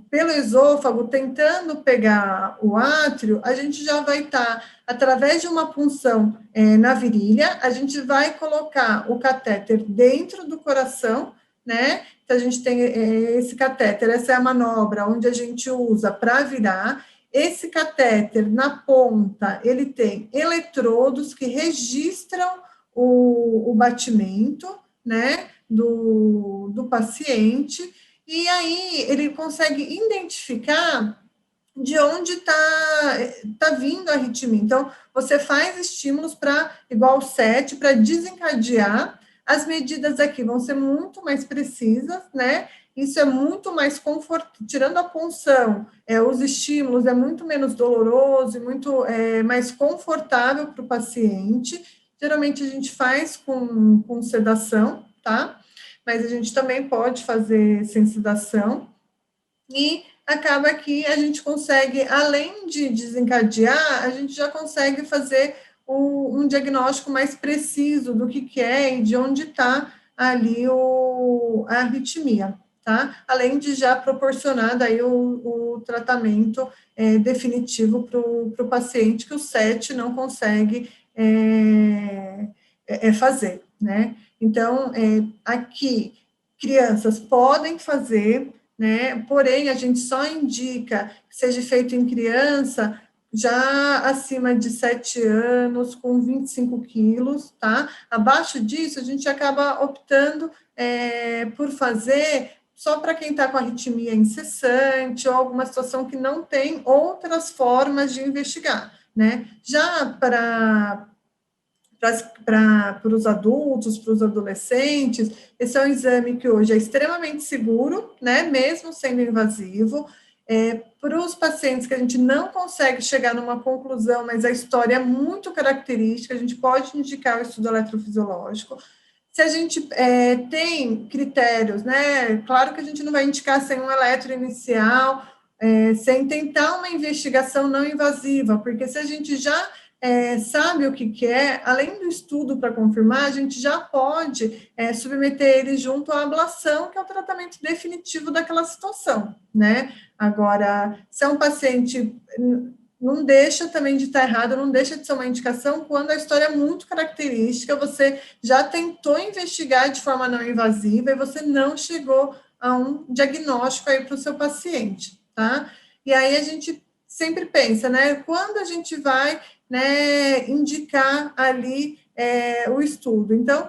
pelo esôfago, tentando pegar o átrio, a gente já vai estar, através de uma punção na virilha, a gente vai colocar o catéter dentro do coração, né? Então, a gente tem esse catéter, essa é a manobra onde a gente usa para virar. Esse catéter, na ponta, ele tem eletrodos que registram o batimento, né, do paciente, e aí ele consegue identificar de onde tá vindo a arritmia. Então, você faz estímulos igual 7, para desencadear. As medidas aqui vão ser muito mais precisas, né? Isso é muito mais confortável, tirando a punção, os estímulos é muito menos doloroso e muito mais confortável para o paciente. Geralmente a gente faz com sedação, tá? Mas a gente também pode fazer sem sedação. E acaba que a gente consegue, além de desencadear, a gente já consegue fazer um diagnóstico mais preciso do que é e de onde está ali a arritmia, tá? Além de já proporcionar daí o tratamento definitivo para o paciente que o SET não consegue fazer, né? Então, aqui, crianças podem fazer, né? Porém, a gente só indica que seja feito em criança já acima de 7 anos, com 25 quilos, tá? Abaixo disso, a gente acaba optando por fazer só para quem está com arritmia incessante ou alguma situação que não tem outras formas de investigar, né? Já para os adultos, para os adolescentes, esse é um exame que hoje é extremamente seguro, né, mesmo sendo invasivo. Para os pacientes que a gente não consegue chegar numa conclusão, mas a história é muito característica, a gente pode indicar o estudo eletrofisiológico. se a gente tem critérios, né? Claro que a gente não vai indicar sem um eletro inicial, sem tentar uma investigação não invasiva, porque se a gente já sabe o que é, além do estudo para confirmar, a gente já pode submeter ele junto à ablação, que é o tratamento definitivo daquela situação, né? Agora, se é um paciente, não deixa também de estar errado, não deixa de ser uma indicação quando a história é muito característica, você já tentou investigar de forma não invasiva e você não chegou a um diagnóstico aí para o seu paciente, tá? E aí a gente sempre pensa, né? Quando a gente vai, né, indicar ali o estudo. Então,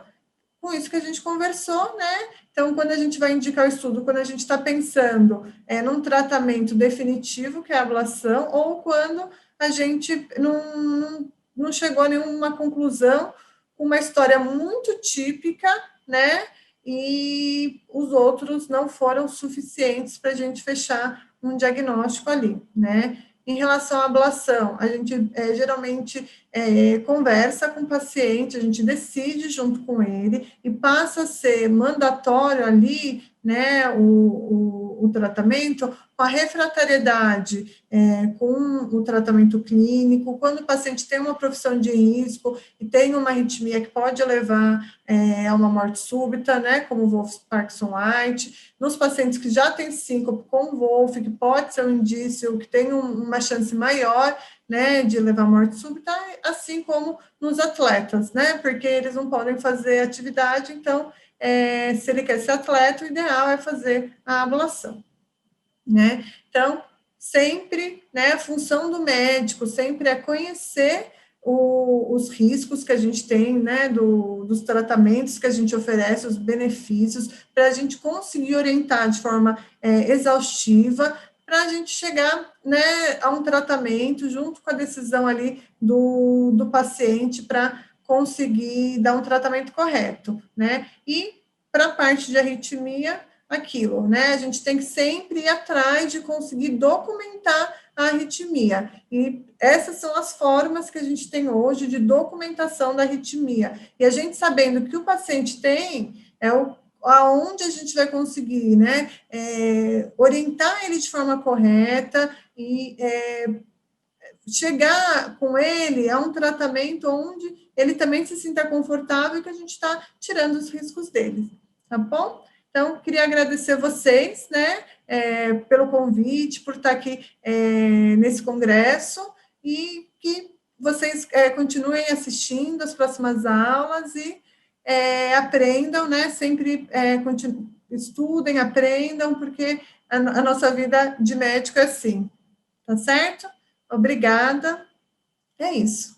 com isso que a gente conversou, né? Então, quando a gente vai indicar o estudo, quando a gente está pensando num tratamento definitivo, que é a ablação, ou quando a gente não chegou a nenhuma conclusão, uma história muito típica, né? E os outros não foram suficientes para a gente fechar um diagnóstico ali, né? Em relação à ablação, a gente geralmente conversa com o paciente, a gente decide junto com ele e passa a ser mandatório ali, né, o tratamento com a refratariedade, com o tratamento clínico, quando o paciente tem uma profissão de risco e tem uma arritmia que pode levar a uma morte súbita, né, como o Wolff-Parkinson-White, nos pacientes que já têm síncope com Wolff, que pode ser um indício, que tem uma chance maior, né, de levar morte súbita, assim como nos atletas, né, porque eles não podem fazer atividade, então, se ele quer ser atleta, o ideal é fazer a ablação, né, então, sempre, né, a função do médico sempre é conhecer os riscos que a gente tem, né, dos tratamentos que a gente oferece, os benefícios, para a gente conseguir orientar de forma exaustiva, para a gente chegar, né, a um tratamento junto com a decisão ali do paciente para conseguir dar um tratamento correto, né? E para a parte de arritmia, aquilo, né? A gente tem que sempre ir atrás de conseguir documentar a arritmia. E essas são as formas que a gente tem hoje de documentação da arritmia. E a gente sabendo que o paciente tem, aonde a gente vai conseguir, né, orientar ele de forma correta e chegar com ele a um tratamento onde ele também se sinta confortável e que a gente está tirando os riscos dele, tá bom? Então, queria agradecer vocês, né, pelo convite, por estar aqui nesse congresso e que vocês continuem assistindo as próximas aulas e aprendam, né, sempre estudem, aprendam, porque a nossa vida de médico é assim, tá certo? Obrigada. É isso.